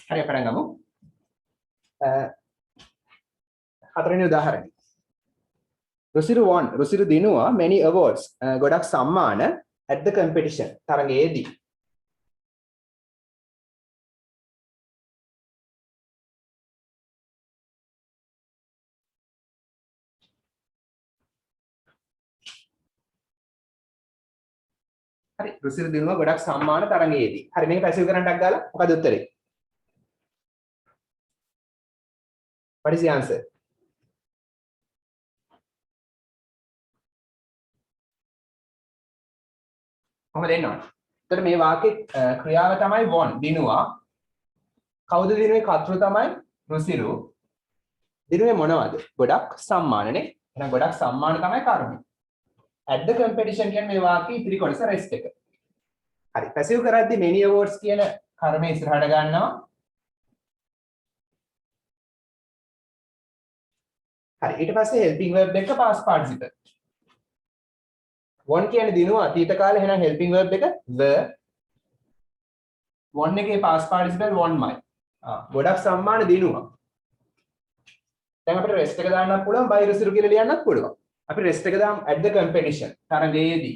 හරි පටන් ගමු. හතරවෙනි උදාහරණය. රුසිරු won රුසිරු දිනුවා many awards ගොඩක් සම්මාන at the competition තරගයේදී. හරි රුසිරු දිනුවා ගොඩක් සම්මාන තරගයේදී. හරි මේක පැසිව් කරන්නටක් ගාලා මොකද උත්තරේ? What is the answer? කොහොමද එන්නේ? එතකොට මේ වාක්‍යයේ ක්‍රියාව තමයි won දිනුවා. කවුද දිනුවේ? කතෘ තමයි රුසිරු. දිනුවේ මොනවද? ගොඩක් සම්මානනේ. එහෙනම් ගොඩක් සම්මාන තමයි කර්මය. at the competition කියන්නේ මේ වාක්‍යයේ ඉතිරි කොටස rest එක. හරි පැසිව් කරද්දී many awards කියන කර්මය ඉස්සරහට ගන්නවා. හරි ඊට පස්සේ helping verb එක past participle. won කියන්නේ දිනුවා අතීත කාලේ එහෙනම් helping verb එක were. won එකේ past participle wonමයි. ගොඩක් සම්මාන දිනුවා. දැන් අපිට rest එක දාන්නත් පුළුවන් by රුසිරු කියලා ලියන්නත් පුළුවන්. අපි rest එක දාමු at the competition තරගයේදී.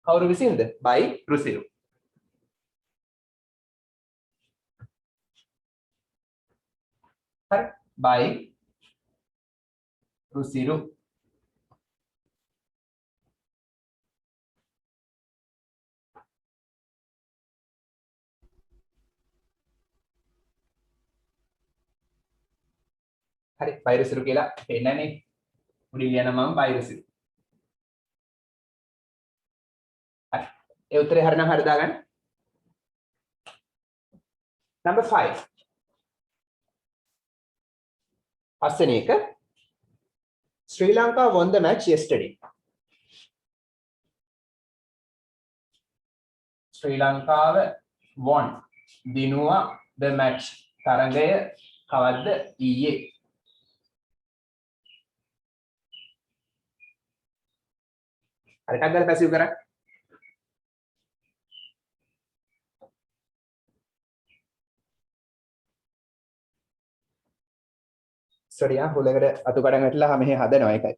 කවුරු විසින්ද? by රුසිරු. හරි by රුසිරු. හරි by රුසිරු කියලා පෙන්නන්නේ. උඩින් ලියන මම by රුසිරු. හරි ඒ උත්තරේ හරිනම් හරි දාගන්න. number 5. පස්වෙනි එක Sri Lanka won the match yesterday. ශ්‍රී ලංකාව won දිනුවා the match තරගය කවද්ද? ඊයේ. හරි ටක් ගාලා පැසිව් කරා. sorry හුලකට අතු කඩන් වැටලා මෙහෙ හදනවා ඒකයි.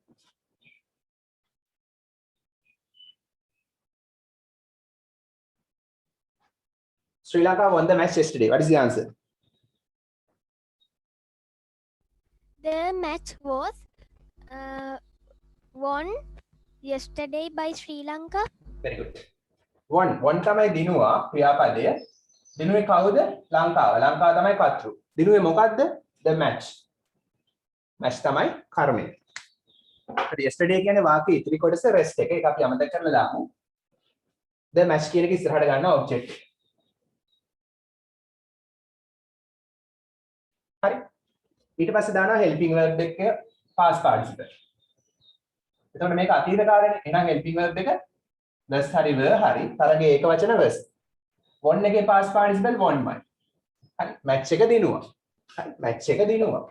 Sri Lanka won the match yesterday. What is the answer? The match was won yesterday by Sri Lanka. Very good. won තමයි දිනුවා ක්‍රියාපදය. දිනුවේ කවුද? ලංකාව. ලංකාව තමයි කතෘ. දිනුවේ මොකද්ද? the match. match තමයි කර්මය. හරි yesterday කියන්නේ වාක්‍යයේ ඉතිරි කොටස rest එක. ඒක අපි අමතක කරලා දාමු. the match කියන එක ඉස්සරහට ගන්න object එක. හරි. ඊට පස්සේ දානවා helping verb එක past participle. එතකොට මේක අතීත කාලේනේ. එහෙනම් helping verb එක was හරි were හරි තරගේ ඒක වචන was. won එකේ past participle wonමයි. හරි match එක දිනුවා. හරි match එක දිනුවා.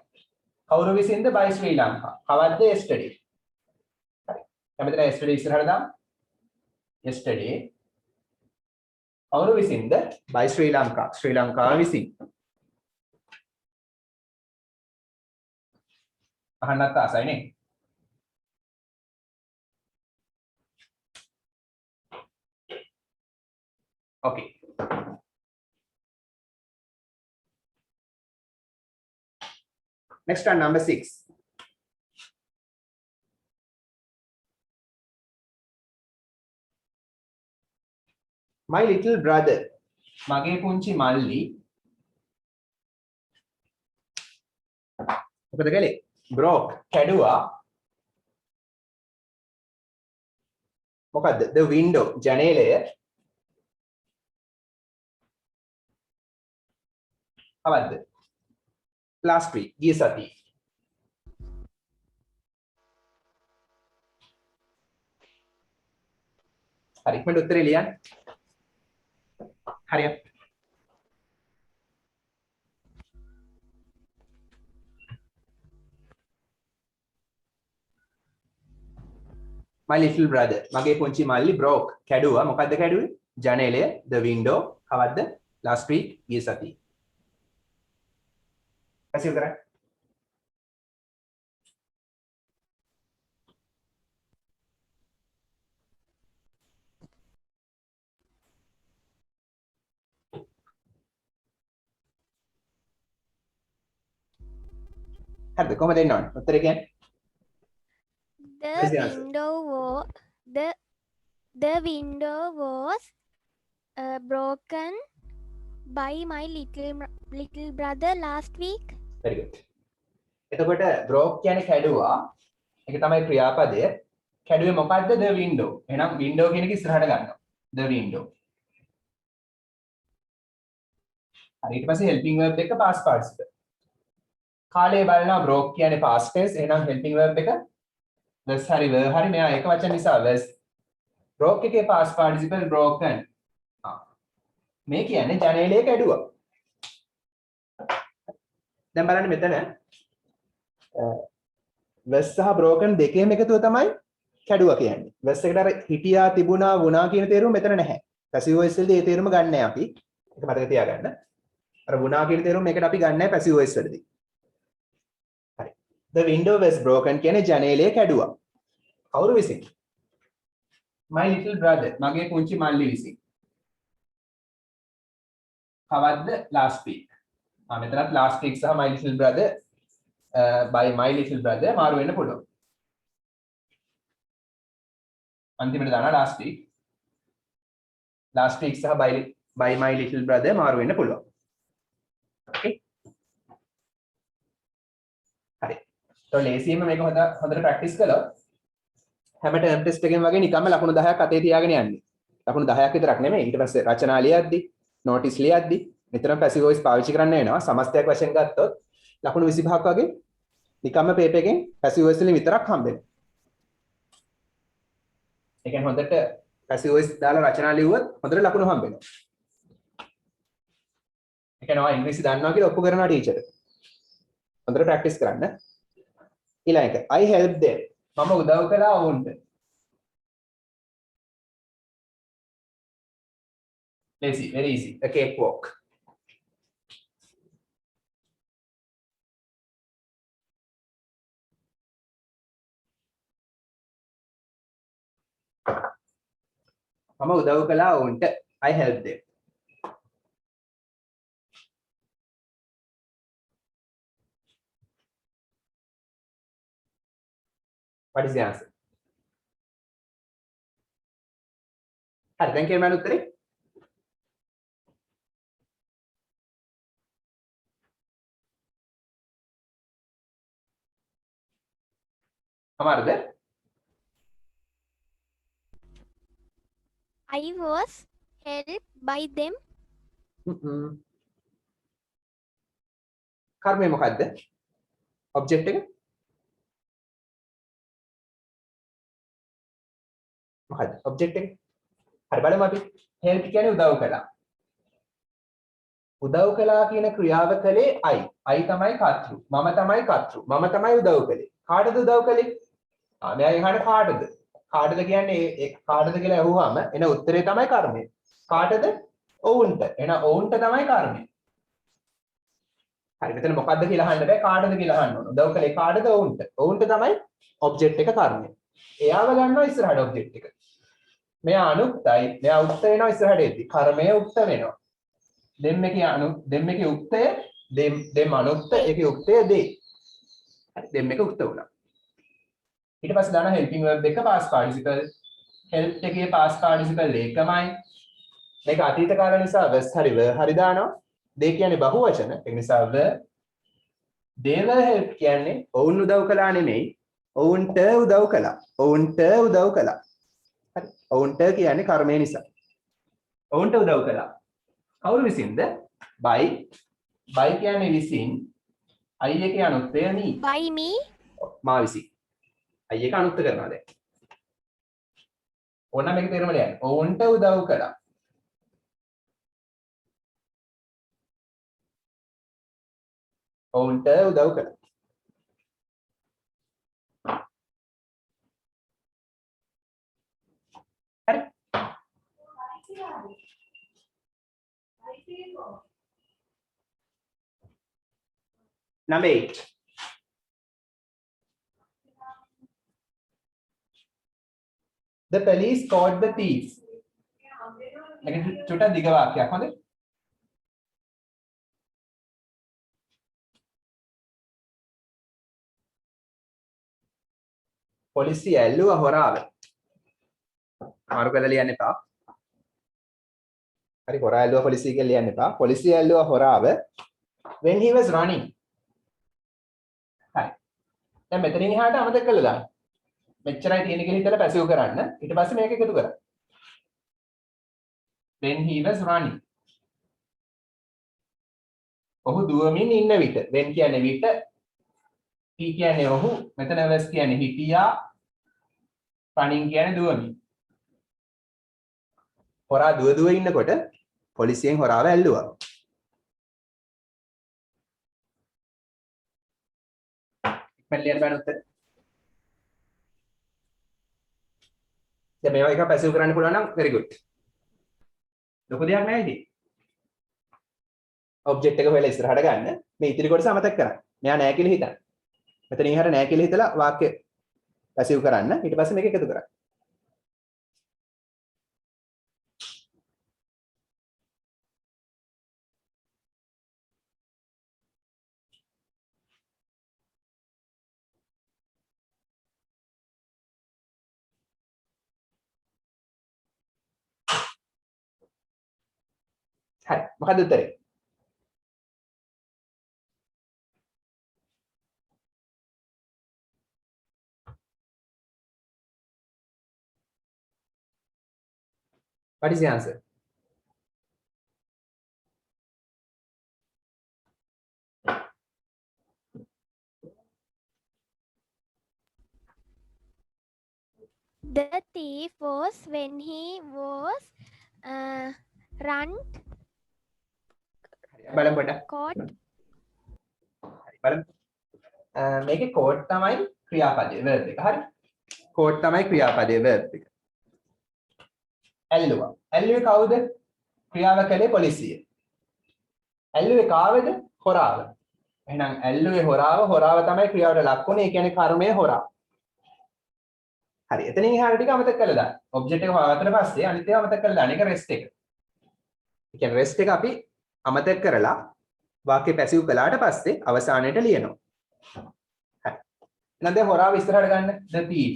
කවුරු විසින්ද? by Sri Lanka. කවද්ද? yesterday. හරි. කැමතිද yesterday ඉස්සරහට දාමු. yesterday. කවුරු විසින්ද? by Sri Lanka. ශ්‍රී ලංකාව විසින්. අහන්නත් ආසයිනේ. okay. next one number 6. my little brother මගේ පුංචි මල්ලි මොකද කළේ? broke කැඩුවා මොකද්ද? the window ජනේලය කවද්ද? last week ගිය සතියේ. හරි ඉක්මනට උත්තරේ ලියන්න. හරියට. my little brother මගේ පුංචි මල්ලි broke කැඩුවා මොකද්ද කැඩුවේ ජනේලය the window කවද්ද last week ගිය සතියේ පැසිව් කරා හරිද කොහමද එන්න ඕනේ උත්තරේ කියන්නේ The What is the answer? window was the window was broken by my little brother last week. very good එතකොට broke කියන්නේ කැඩුවා ඒක තමයි ක්‍රියාපදය කැඩුවේ මොකද්ද the window එහෙනම් window කියන එක ඉස්සරහට ගන්නවා the window හරි ඊට පස්සේ helping verb එක past participle කාලේ බලනවා broke කියන්නේ past tense එහෙනම් helping verb එක was හරි were හරි මෙයා එක වචන නිසා was broke එකේ past participle broken මේ කියන්නේ ජනේලය කැඩුවා දැන් බලන්න මෙතන was සහ broken දෙකේම එකතුව තමයි කැඩුවා කියන්නේ was එකට අර හිටියා තිබුණා වුණා කියන තේරුම මෙතන නැහැ passive voice වලදී ඒ තේරුම ගන්න නැහැ අපි ඒක මතක තියාගන්න අර වුණා කියන තේරුම මේකට අපි ගන්න නැහැ passive voice වලදී හරි the window was broken කියන්නේ ජනේලය කැඩුවා කවුරු විසින් my little brother මගේ පුංචි මල්ලි විසින් කවද්ද last week මෙතනත් last week සහ my little brother by my little brother මාරු වෙන්න පුළුවන් අන්තිමට දානවා last week සහ by my little brother මාරු වෙන්න පුළුවන් okay හරි તો ලේසියෙන්ම මේක හොඳට ප්‍රැක්ටිස් කළොත් හැම ටර්ම් ටෙස්ට් එකෙම වගේ නිකම්ම ලකුණු 10ක් අතේ තියාගෙන යන්නේ ලකුණු 10ක් විතරක් නෙමෙයි ඊට පස්සේ රචනා ලියද්දි නෝටිස් ලියද්දි නිතරම පැසිව් වොයිස් පාවිච්චි කරන්න වෙනවා සමස්තයක් වශයෙන් ගත්තොත් ලකුණු 25ක් වගේ නිකම්ම පේපර් එකෙන් පැසිව් වොයිස් වලින් විතරක් හම්බෙනවා ඒ කියන්නේ හොඳට පැසිව් වොයිස් දාලා රචනා ලියුවොත් හොඳට ලකුණු හම්බෙනවා ඒ කියන්නේ ඉංග්‍රීසි දන්නවා කියලා ඔප්පු කරනවා ටීචර් හොඳට ප්‍රැක්ටිස් කරන්න ඊළඟ එක I helped them මම උදව් කළා ඔවුන්ට easy very easy a cake walk මම උදව් කළා ඔවුන්ට I helped them what is the answer හරි දැන් කියන්න උත්තරේ හමාරද I was helped by them. කර්මය මොකද්ද ඔබ්ජෙක්ට් එක මොකද්ද ඔබ්ජෙක්ට් එක හරි බලමු අපි help කියන්නේ උදව් කළා උදව් කළා කියන ක්‍රියාව කළේ I තමයි කර්තෘ මම තමයි කර්තෘ මම තමයි උදව් කළේ කාටද උදව් කළේ මෙයා එහාට කාටද කියන්නේ ඒ කාටද කියලා අහුවාම එන උත්තරේ තමයි කර්මය කාටද ඔවුන්ට එන ඔවුන්ට තමයි කර්මය හරි මෙතන මොකද්ද කියලා අහන්න බෑ කාටද කියලා අහන්න ඕන උදව් කළේ කාටද ඔවුන්ට තමයි ඔබ්ජෙක්ට් එක කර්මය එයාව ගන්නවා ඉස්සරහට ඔබ්ජෙක්ට් එක මෙයා අනුක්තයි මෙයා උක්ත වෙනවා ඉස්සරහට එද්දි කර්මය උක්ත වෙනවා දෙම්මකේ උක්තය දෙම් අනුක්ත ඒකේ උක්තය දේ හරි දෙම්මක උක්ත වුණා ඊට පස්සේ දාන helping verb එක past participle help එකේ past participle ඒකමයි මේක අතීත කාල නිසා was හරි were හරි දානවා they කියන්නේ බහුවචන ඒ නිසා were they were help කියන්නේ ඔවුන් උදව් කළා නෙමෙයි ඔවුන්ට උදව් කළා හරි ඔවුන්ට කියන්නේ කර්මය නිසා ඔවුන්ට උදව් කළා කවුරු විසින්ද by කියන්නේ විසින් I එකේ අනුත්වය me By me. මා විසින් I එක අනුත්ත කරනවා දැන් ඕන මේක තේරුම ලියන්න ඔවුන්ට උදව් කළා ඔවුන්ට උදව් කළා Number 8. The police caught the thieves. මේක චුට්ටක් දිග වාක්‍යයක් හොඳේ. පොලිසිය ඇල්ලුවා හොරාව. මාරු කරලා ලියන්න එපා. හරි හොරා ඇල්ලුවා පොලිසිය කියලා ලියන්න එපා. පොලිසිය ඇල්ලුවා හොරාව when he was running. හරි. දැන් මෙතනින් එහාට අමතක කළා දාන්න. මෙච්චරයි තියෙන කියලා හිතලා පැසිව් කරන්න. ඊට පස්සේ මේක එකතු කරන්න. when he was running. ඔහු දුවමින් ඉන්න විට. when කියන්නේ විට. he කියන්නේ ඔහු. මෙතන was කියන්නේ හිටියා. running කියන්නේ දුවමින්. හොරා දුව ඉන්නකොට පොලිසියෙන් හොරාව ඇල්ලුවා. ඉක්මනට ලියන්න බෑ උත්තර. දැන් මේවා එක පැසිව් කරන්න පුළුවන් නම් very good. ලොකු දෙයක් නෑ ඉතින්. ඔබ්ජෙක්ට් එක හොයලා ඉස්සරහට ගන්න. මේ ඉතිරි කොටස අමතක කරන්න. මෙයා නෑ කියලා හිතන්න. මෙතනින් එහාට නෑ කියලා හිතලා වාක්‍ය පැසිව් කරන්න. ඊට පස්සේ මේක එකතු කරන්න. හරි මොකද උත්තරේ? What is the answer? The thief was when he was run බලමු පොඩ්ඩක්. caught. හරි බලමු. මේකේ caught තමයි ක්‍රියාපදයේ verb එක. හරි. caught තමයි ක්‍රියාපදයේ verb එක. ඇල්ලුවා. ඇල්ලුවේ කවුද? ක්‍රියාව කළේ පොලිසිය. ඇල්ලුවේ කාවද? හොරාව. එහෙනම් ඇල්ලුවේ හොරාව, හොරාව තමයි ක්‍රියාවට ලක් වුනේ. ඒ කියන්නේ කර්මය හොරා. හරි. එතනින් එහාට ටික අමතක කළා දාන්න. ඔබ්ජෙක්ට් එක හොයාගත්තට පස්සේ අනිත් ඒවා අමතක කළා දාන්න. ඒක රෙස්ට් එක. ඒ කියන්නේ රෙස්ට් එක අපි අමතක කරලා වාක්‍ය පැසිව් කළාට පස්සේ අවසානයේට ලියනවා. හරි. එහෙනම් දැන් හොරාව ඉස්සරහට ගන්න. the thief.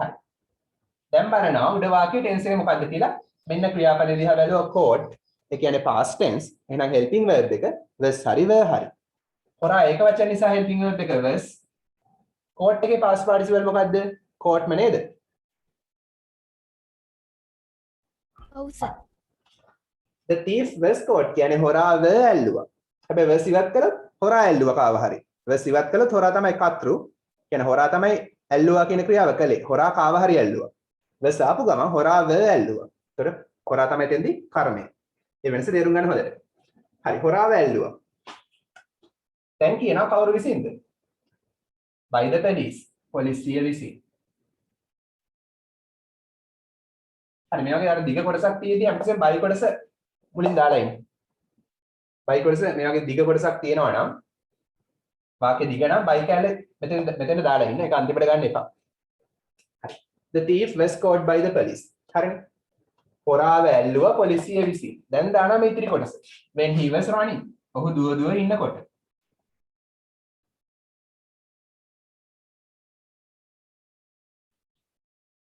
හරි. දැන් බලනවා උඩ වාක්‍යයේ ටෙන්ස් එක මොකක්ද කියලා. මෙන්න ක්‍රියාපදේ දිහා බැලුවා caught. ඒ කියන්නේ past tense. එහෙනම් helping verb එක was හරි were හරි. හොරා ඒක වචන නිසා helping verb එක was. caught එකේ past participle මොකද්ද? caught ම නේද? ඔව් sir. The thief was caught කියන්නේ හොරාව ඇල්ලුවා. හැබැයි was ඉවත් කළොත් හොරා ඇල්ලුවා කාව හරි. was ඉවත් කළොත් හොරා තමයි කතෘ. කියන්නේ හොරා තමයි ඇල්ලුවා කියන ක්‍රියාව කළේ. හොරා කාව හරි ඇල්ලුවා. was ආපු ගමන් හොරාව ඇල්ලුවා. ඒතකොට හොරා තමයි තෙන්දි කර්මය. ඒ වෙනස තේරුම් ගන්න හොඳට. හරි හොරාව ඇල්ලුවා. දැන් කියනවා කවුරු විසින්ද? by the police. පොලිසිය විසින්. හරි මේ වගේ අර දිග කොටසක් තියෙදී අපිට බයි කොටස මුලින් දාලා ඉන්න. බයි කොටස මේ වගේ දිග කොටසක් තියෙනවා නම් වාක්‍ය දිග නම් බයි කැලේ මෙතන දාලා ඉන්න. ඒක අන්තිමට ගන්න එපා. හරි. The thief was caught by the police. හරිනේ. හොරාව ඇල්ලුවා පොලිසිය විසින්. දැන් දානවා මේ ඉතිරි කොටස. when he was running. ඔහු දුව ඉන්නකොට.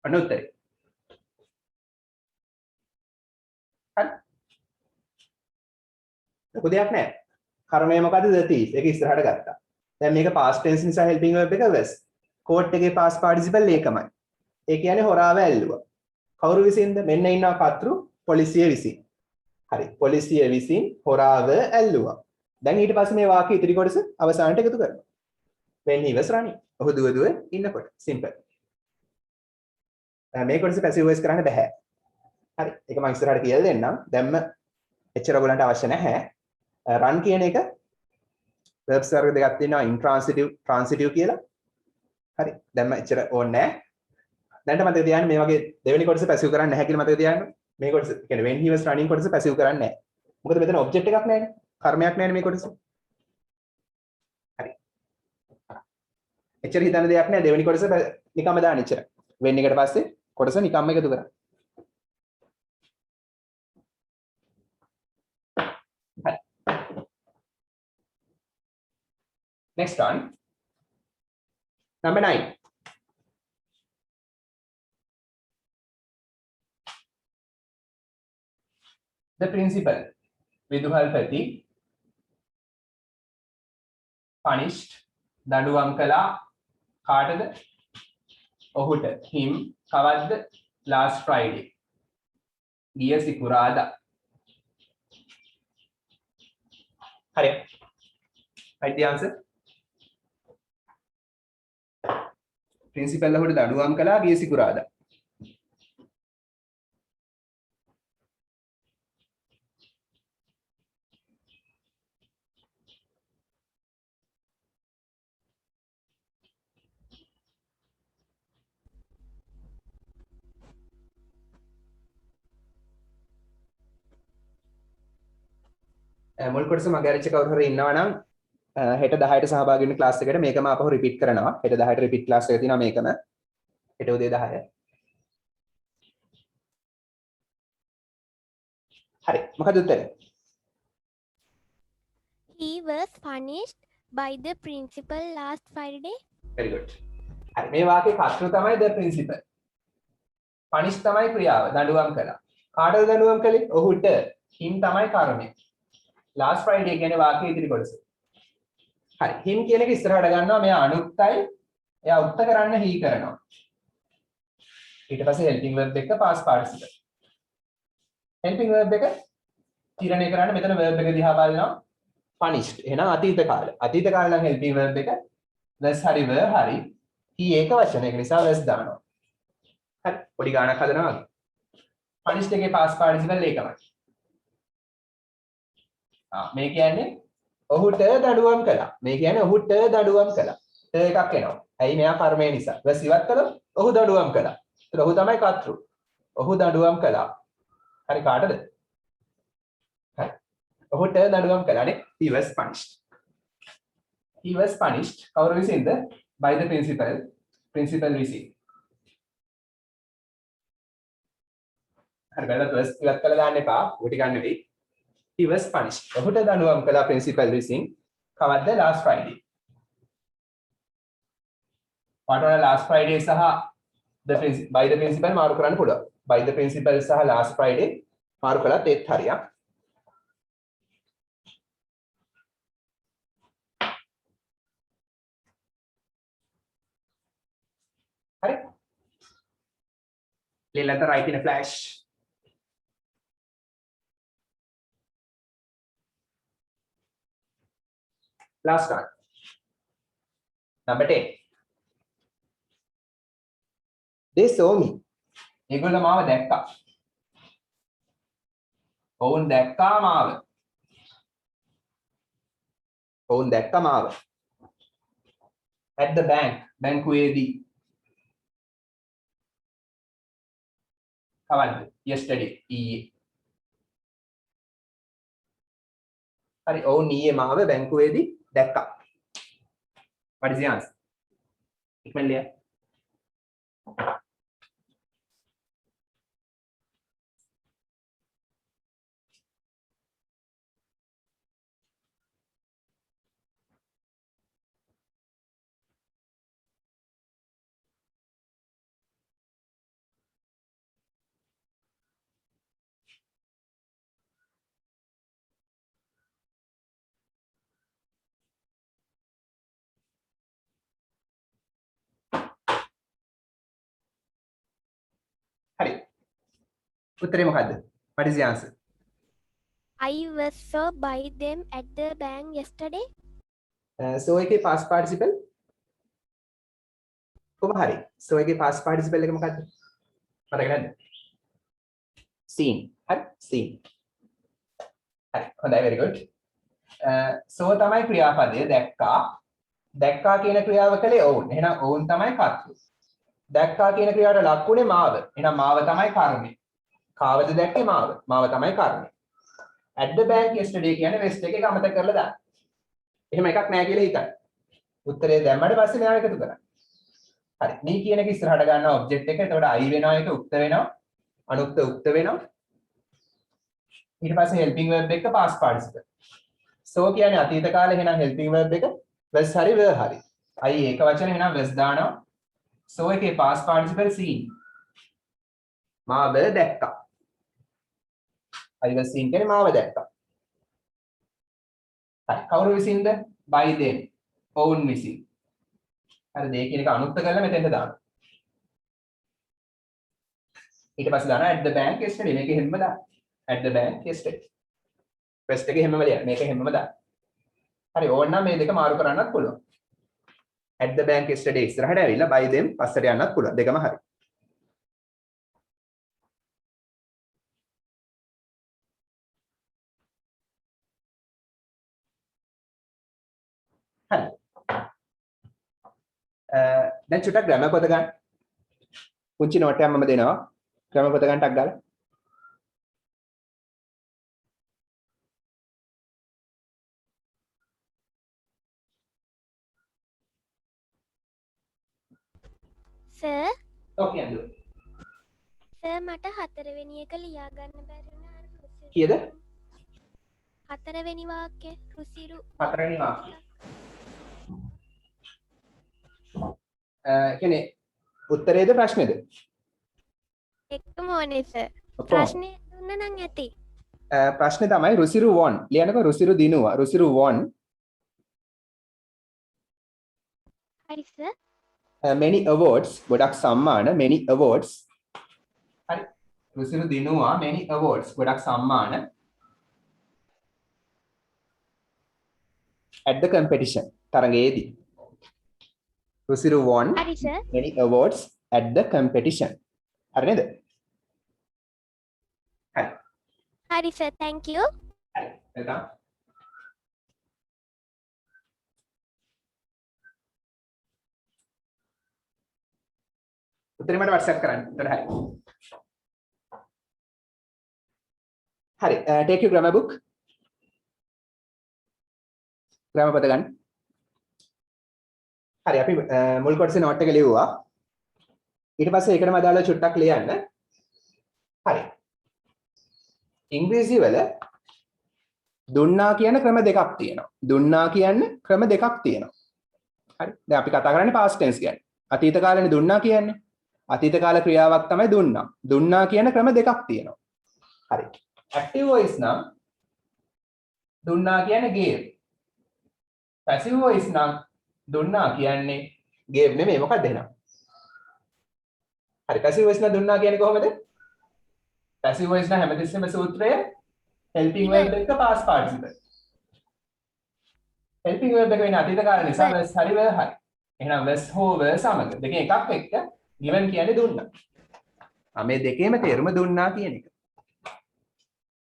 අනුත්තරේ. ලොකු දෙයක් නැහැ. කර්මය මොකද්ද? the thief. ඒක ඉස්සරහට ගත්තා. දැන් මේක past tense නිසා helping verb එක was. caught එකේ past participle ඒකමයි. ඒ කියන්නේ හොරාව ඇල්ලුවා. කවුරු විසින්ද? මෙන්න ඉන්නවා කතෘ පොලිසිය විසින්. හරි. පොලිසිය විසින් හොරාව ඇල්ලුවා. දැන් ඊට පස්සේ මේ වාක්‍ය ඉතිරි කොටස අවසානට එකතු කරනවා. when he was running. ඔහු දුව ඉන්නකොට. simple. මේ කොටස passive voice කරන්න බෑ. හරි. ඒක මම ඉස්සරහට කියලා දෙන්නම්. දැම්ම එච්චර ඔයගලන්ට අවශ්‍ය නැහැ. run කියන එක verbs වර්ග දෙකක් තියෙනවා intransitive transitive කියලා. හරි. දැම්ම එච්චර ඕනේ නැහැ. දැන්ට මතක තියාගන්න මේ වගේ දෙවෙනි කොටස පැසිව් කරන්නේ නැහැ කියලා මතක තියාගන්න. මේ කොටස කියන්නේ when he was running කොටස පැසිව් කරන්නේ නැහැ. මොකද මෙතන ඔබ්ජෙක්ට් එකක් නැහැනේ. කර්මයක් නැහැනේ මේ කොටස. හරි. එච්චර හිතන්න දෙයක් නැහැ. දෙවෙනි කොටස නිකම්ම දාන්න එච්චර. when එකට පස්සේ කොටස නිකම්ම එකතු කරා. හරි. Next one. Number 9. The principal, Viduhalpati, punished දඬුවම් කළා කාටද? ඔහුට. him කවද්ද? last Friday. ගිය සිකුරාදා. හරි. right the answer. principal ඔහුට දඬුවම් කළා ගිය සිකුරාදා. මුල් කොටස මගේ අරිච්ච කවුරු හරි ඉන්නවා නම් හෙට 10ට සහභාගී වෙන්න ක්ලාස් එකට මේකම ආපහු රිපීට් කරනවා. හෙට 10ට රිපීට් ක්ලාස් එක තියෙනවා මේකම. හෙට උදේ 10. හරි. මොකද උත්තරේ? He was punished by the principal last Friday. very good. හරි. මේ වාක්‍යයේ කර්තෘ තමයි the principal. punish තමයි ක්‍රියාව. දඬුවම් කළා. කාටද දඬුවම් කළේ? ඔහුට. him තමයි කර්මය. last Friday කියන්නේ වාක්‍යයේ ඉදිරි කොටස. හරි. him කියන එක ඉස්සරහට ගන්නවා. මෙයා අනුක්තයි. එයා උත්ත කරන්න he කරනවා. ඊට පස්සේ helping verb එක past participle. helping verb එක තීරණය කරන්න මෙතන verb එක දිහා බලනවා. punished. එහෙනම් අතීත කාල. අතීත කාල නම් helping verb එක was හරි were හරි. he ඒක වචන. ඒක නිසා was දානවා. හරි. පොඩි ගාණක් හදනවා වගේ. punished එකේ past participle ඒකමයි. මේ කියන්නේ ඔහුට දඬුවම් කළා. මේ කියන්නේ ඔහුට දඬුවම් කළා. එකක් එනවා. ඇයි මෙයා කර්මය නිසා. was ඉවත් කළොත් ඔහු දඬුවම් කළා. ඒත් ඔහු තමයි කර්තෘ. ඔහු දඬුවම් කළා. හරි කාටද? හරි. ඔහුට දඬුවම් කළානේ. he was punished. he was punished. කවුරු විසින්ද? by the principal. principal විසින්. හරි බලන්න was ඉවත් කළා දාන්න එපා. ඔය ටික ගන්න නෙවෙයි. he was punished. ඔහුට දඬුවම් කළා principal විසින්. කවද්ද? last Friday. පාඩවල last Friday සහ by the principal මාරු කරන්න පුළුවන්. by the principal සහ last Friday මාරු කළාත් ඒත් හරියක්. හරි. let the right in a flash. Last one. Number 10. They saw me. ඒගොල්ලෝ මාව දැක්කා. ඔවුන් දැක්කා මාව. ඔවුන් දැක්කා මාව. At the bank. බැංකුවේදී. කවද්ද? Yesterday. ඊයේ. හරි. ඔවුන් ඊයේ මාව බැංකුවේදී දැක්කා. What is the answer? ඉක්මන් ලිය. හරි. උත්තරේ මොකද්ද? What is the answer? I was saw by them at the bank yesterday. so එකේ past participle කොහොම හරි. so එකේ past participle එක මොකද්ද? මතක නැද්ද? seen. හරි. seen. හරි. හොඳයි very good. so තමයි ක්‍රියාපදය දැක්කා. දැක්කා කියන ක්‍රියාව කළේ ඔවුන්. එහෙනම් ඔවුන් තමයි කර්තෘ. දැක්කා කියන ක්‍රියාවට ලක්ුණේ මාව. එහෙනම් මාව තමයි කර්මය. කාවද දැක්කේ මාව. මාව තමයි කර්මය. at the bank yesterday කියන්නේ වෙස්ට් එකේ අමතක කරලා දාන්න. එහෙම එකක් නැහැ කියලා හිතන්න. උත්තරේ දැම්මට පස්සේ මෙයාව එකතු කරන්න. හරි. මේ කියන එක ඉස්සරහට ගන්නවා ඔබ්ජෙක්ට් එක. එතකොට I වෙනවා එක උක්ත වෙනවා. අනුක්ත උක්ත වෙනවා. ඊට පස්සේ helping verb එක past participle. so කියන්නේ අතීත කාලේ එහෙනම් helping verb එක was හරි were හරි. I ඒක වචන එහෙනම් was දානවා. so එකේ past participle seen. මාව දැක්කා. I was seen කියන්නේ මාව දැක්කා. හරි. කවුරු විසින්ද? by them. ඔවුන් විසින්. හරිද? ඒ කියන එක අනුක්ත කරලා මෙතෙන්ට දානවා. ඊට පස්සේ දානවා at the bank yesterday. මේක හැමම දාන්න. at the bank yesterday. first එකේ හැමම ලියන්න. මේක හැමම දාන්න. හරි. ඕනනම් මේ දෙක මාරු කරන්නත් පුළුවන්. at the bank yesterday ඉස්සරහට ඇවිල්ලා by them පස්සට යන්නත් පුළුවන්. දෙකම හරි. හරි. දැන් චුට්ටක් ග්‍රැමර් පොත ගන්න. පුංචි නෝට් එකක් මම දෙනවා. ග්‍රැමර් පොත ගන්න ටක් ගාලා. sir ඔකේ අඳු. sir මට 4 වෙනි එක ලියා ගන්න බැරි වුණා අර රුසිරු. කීයද? 4 වෙනි වාක්‍ය රුසිරු. 4 වෙනි වාක්‍යය. කියන්නේ උත්තරේද ප්‍රශ්නේද? එකම ඕනේ sir. ඔක්කොම. ප්‍රශ්නේ දුන්න නම් ඇති. ප්‍රශ්නේ තමයි රුසිරු won. ලියනකො රුසිරු දිනුවා. රුසිරු won හරි sir. many awards. ගොඩක් සම්මාන many awards. හරි. රුසිරු දිනුවා many awards. ගොඩක් සම්මාන at the competition. තරගයේදී. රුසිරු won හරි sir. many awards at the competition. හරි නේද? හරි. හරි sir. thank you. හරි. එතන උත්තරේ මට WhatsApp කරන්න. එතන හරි. හරි. take your grammar book. grammar පොත ගන්න. හරි අපි මුල් කොටසේ නෝට් එක ලියුවා. ඊට පස්සේ ඒකටම අදාළව චුට්ටක් ලියන්න. හරි. ඉංග්‍රීසි වල දුන්නා කියන ක්‍රම දෙකක් තියෙනවා. දුන්නා කියන්නේ ක්‍රම දෙකක් තියෙනවා. හරි. දැන් අපි කතා කරන්නේ past tense කියන්නේ. අතීත කාලේනේ දුන්නා කියන්නේ. අතීත කාල ක්‍රියාවක් තමයි දුන්නා. දුන්නා කියන ක්‍රම දෙකක් තියෙනවා. හරි. active voice නම් දුන්නා කියන්නේ gave. passive voice නම් දුන්නා කියන්නේ gave නෙමෙයි මොකක්ද එහෙනම්? හරි passive voice නම් දුන්නා කියන්නේ කොහොමද? passive voice නම් හැමතිස්සෙම සූත්‍රය helping verb එක past participle. helping verb එක වෙන අතීත කාල නිසා was හරි were හරි. එහෙනම් was හෝ were සමග දෙකෙන් එකක් එක්ක given කියන්නේ දුන්නා. මේ දෙකේම තේරුම දුන්නා කියන එක.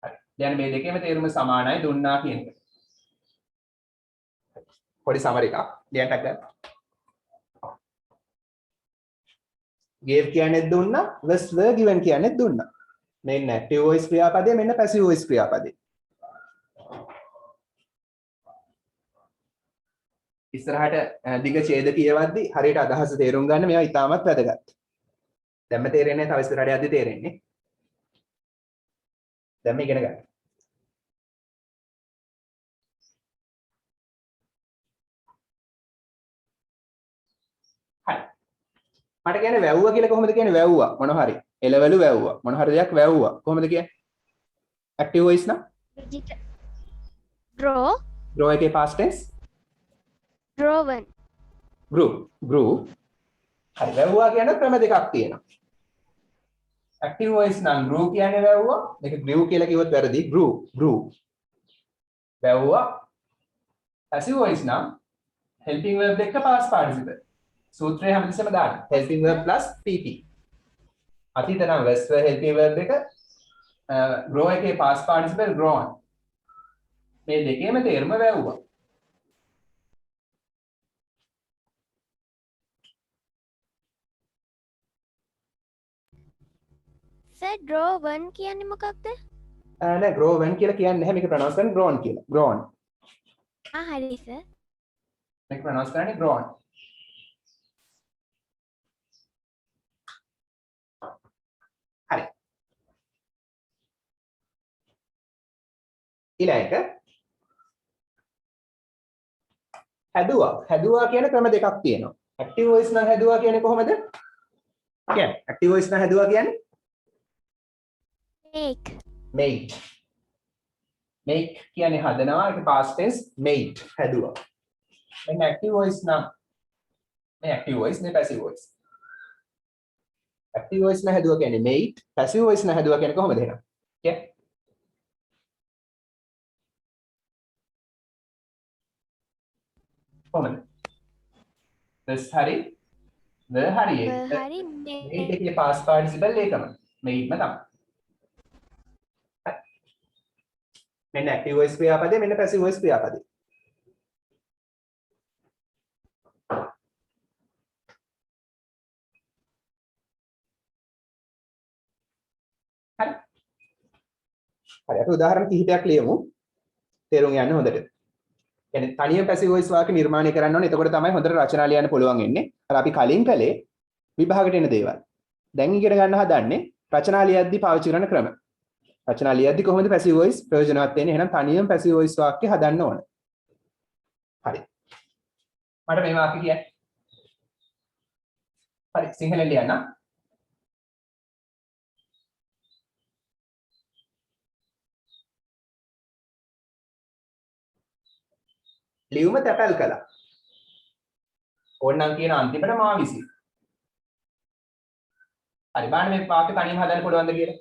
හරි. දැන් මේ දෙකේම තේරුම සමානයි දුන්නා කියන එක. පොඩි සමරි එකක් ලියන්නට ගන්න. gave කියන්නේ දුන්නා, was were given කියන්නේ දුන්නා. මෙන්න active voice ක්‍රියාපදය, මෙන්න passive voice ක්‍රියාපදය. ඉස්සරහට දිග ඡේද කියවද්දි හරියට අදහස තේරුම් ගන්න මේවා ඉතාමත් වැදගත්. දැන්ම තේරෙන්නේ නැහැ, තව ඉස්සරහට යද්දි තේරෙන්නේ. දැන්ම ඉගෙන ගන්න. හරි. මට කියන්නේ වැව්වා කියලා කොහොමද කියන්නේ? වැව්වා මොන හරි. එළවලු වැව්වා. මොන හරි දෙයක් වැව්වා. කොහොමද කියන්නේ? active voice නම් draw. draw එකේ past tense drawn. grew. හරි. වැව්වා කියන ක්‍රම දෙකක් තියෙනවා. active voice නම් grew කියන්නේ වැව්වා. මේක grew කියලා කිව්වොත් වැරදි. grew. වැව්වා. passive voice නම් helping verb එක past participle. සූත්‍රය හැමතිස්සෙම දාන්න. helping verb plus pp. අතීත නම් was were helping verb එක grow එකේ past participle grown. මේ දෙකේම තේරුම වැව්වා. sir draw 1 කියන්නේ මොකක්ද? නෑ grow one කියලා කියන්නේ නැහැ මේක pronounce කරන්නේ grown කියලා. grown. හරි sir. මේක pronounce කරන්නේ grown. හරි. ඊළඟ හැදුවා කියන ක්‍රම දෙකක් තියෙනවා. active voice නම් හැදුවා කියන්නේ කොහොමද? කියන්නේ active voice නම් හැදුවා කියන්නේ make. make කියන්නේ හදනවා ඒක past tense made හැදුවා. මෙන්න active voice නම් මේ active voice නේ passive voice. active voice නම් හැදුවා කියන්නේ made, passive voice නම් හැදුවා කියන්නේ කොහොමද එහෙනම්? කියන්නේ කොහොමද? this හරි the හරි හරි made එකේ past participle ඒකම made ම තමයි. මෙන්න active voice ක්‍රියාපදේ මෙන්න passive voice ක්‍රියාපදේ. හරි. හරි අපි උදාහරණ කිහිපයක් ලියමු. තේරුම් ගන්න හොඳට. කියන්නේ තනියම passive voice වාක්‍ය නිර්මාණය කරන්න ඕනේ. එතකොට තමයි හොඳට රචනා ලියන්න පුළුවන් වෙන්නේ. අර අපි කලින් කලේ විභාගයට එන දේවල්. දැන් ඉගෙන ගන්න හදන්නේ රචනා ලියද්දී පාවිච්චි කරන ක්‍රම. රචනා ලියද්දී කොහොමද passive voice ප්‍රයෝජනවත් වෙන්නේ? එහෙනම් තනියම passive voice වාක්‍ය හදන්න ඕන. හරි. මට මේ වාක්‍ය කියන්න. හරි සිංහලෙන් ලියන්න. ලියුම තැපැල් කළා. ඕනනම් කියන අන්තිමට මා විසි. හරි බලන්න මේ වාක්‍ය තනියම හදන්න පුළුවන්ද කියලා.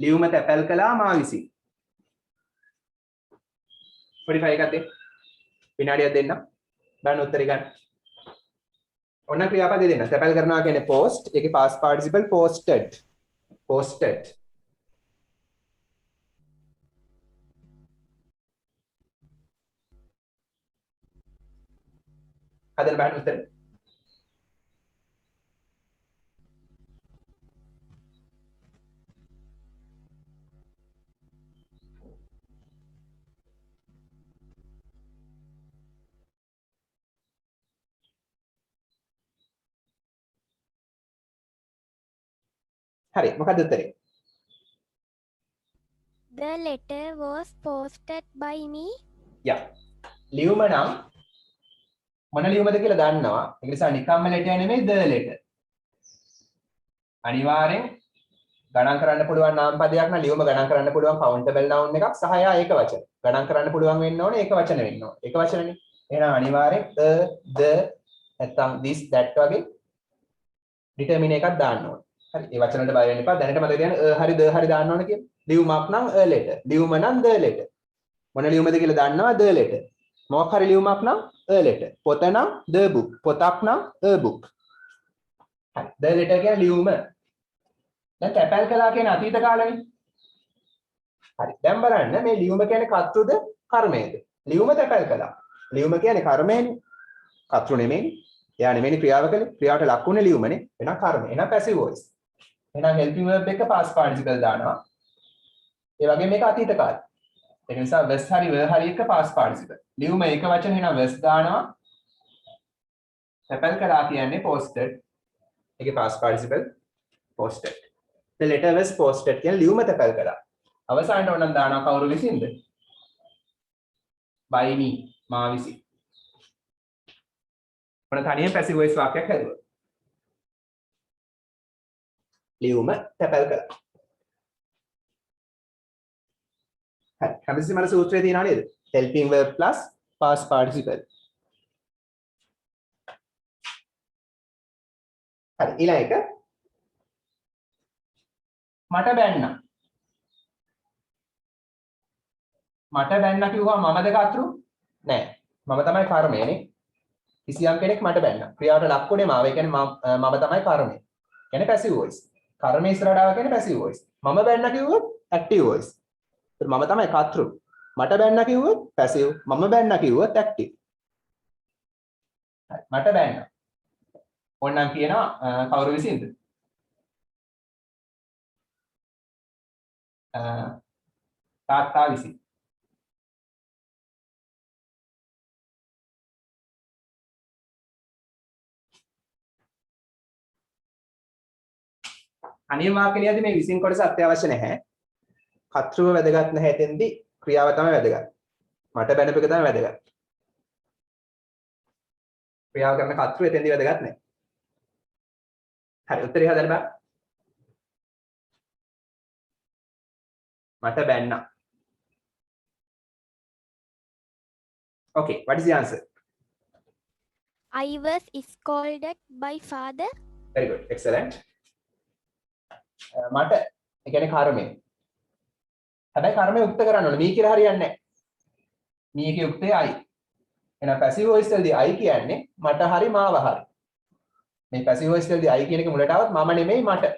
ලියුම තැපැල් කළා මා විසි. පොඩි ට්‍රයි එකක් දෙන්න. විනාඩියක් දෙන්න. බලන්න උත්තරේ ගන්න. ඔන්න ක්‍රියාපදේ දෙන්න. තැපැල් කරනවා කියන්නේ post. ඒකේ past participle posted. posted. හදන්න බලන්න උත්තරේ. හරි මොකක්ද උත්තරේ? The letter was posted by me. යා. ලියුම නම් මොන ලියුමද කියලා දන්නවා. ඒ නිසා නිකම්ම letter නෙමෙයි the letter. අනිවාර්යෙන් ගණන් කරන්න පුළුවන් නාම පදයක් නම් ලියුම ගණන් කරන්න පුළුවන් countable noun එකක් සහ යා ඒක වචන. ගණන් කරන්න පුළුවන් වෙන්න ඕනේ ඒක වචන වෙන්න ඕනේ. ඒක වචනනේ. එහෙනම් අනිවාර්යෙන් the නැත්තම් this that වගේ determine එකක් දාන්න ඕනේ. හරි. ඒ වචන වලට බය වෙන්න එපා. දැනට මතක තියාගන්න හරි the හරි දාන්න ඕනේ කියලා. ලියුමක් නම් a letter. ලියුම නම් the letter. මොන ලියුමද කියලා දන්නවා the letter. මොකක් හරි ලියුමක් නම් a letter. පොත නම් the book. පොතක් නම් a book. හරි. the letter කියන්නේ ලියුම. දැන් තැපැල් කළා කියන අතීත කාලෙනේ. හරි. දැන් බලන්න මේ ලියුම කියන්නේ කර්තෘද කර්මයේද? ලියුම තැපැල් කළා. ලියුම කියන්නේ කර්මයනේ. කර්තෘ නෙමෙයි. එයා නෙමෙයි ක්‍රියාව කළේ. ක්‍රියාවට ලක් වුණේ ලියුමනේ. එහෙනම් කර්මය. එහෙනම් passive voice. එහෙනම් helping verb එක past participle දානවා. ඒ වගේම මේක අතීත කාලේ. ඒක නිසා was හරි were හරි එක past participle. ලියුම එක වචන එහෙනම් was දානවා. තැපැල් කළා කියන්නේ posted. ඒකේ past participle posted. The letter was posted කියන ලියුම තැපැල් කළා. අවසානට ඕනම් දානවා කවුරු විසින්ද? by me මා විසින්. මොන තනියෙන් passive voice වාක්‍යයක් හැදුවා. ලියුම තැපැල් කළා. හරි. හැමතිස්සෙම අර සූත්‍රය තියෙනවා නේද? helping verb plus past participle. හරි ඊළඟ එක මට බැන්නා. මට බැන්නා කිව්වම මමද කර්තෘ? නෑ. මම තමයි කර්මයනේ. කිසියම් කෙනෙක් මට බැන්නා. ක්‍රියාවට ලක්ුණේ මාව. ඒ කියන්නේ මම තමයි කර්මය. කියන්නේ passive voice. කර්මයේ ඉස්සරහට ආව කියන්නේ passive voice. මම බැන්නා කිව්වොත් active voice. ඒත් මම තමයි කර්තෘ. මට බැන්නා කිව්වොත් passive. මම බැන්නා කිව්වොත් active. හරි. මට බැන්නා. ඕනනම් කියනවා කවුරු විසින්ද? තාත්තා විසින්. අනියම වාක්‍යයේදී මේ විසින් කොටස අත්‍යවශ්‍ය නැහැ. කර්තෘව වැදගත් නැහැ එතෙන්දී ක්‍රියාව තමයි වැදගත්. මට බැනපු එක තමයි වැදගත්. ක්‍රියාව කරන කර්තෘව එතෙන්දී වැදගත් නැහැ. හරි උත්තරය හදන්න බෑ. මට බැන්නා. Okay, what is the answer? I was scolded by father. Very good, excellent. මට ඒ කියන්නේ කර්මය. හැබැයි කර්මය යුක්ත කරන්න ඕනේ. මී කියලා හරියන්නේ නැහැ. මීගේ යුක්තය I. එහෙනම් පැසිව් වොයිස් වලදී I කියන්නේ මට හරි මාව හරි. මේ පැසිව් වොයිස් වලදී I කියන එක මුලට આવත් මම නෙමෙයි මට.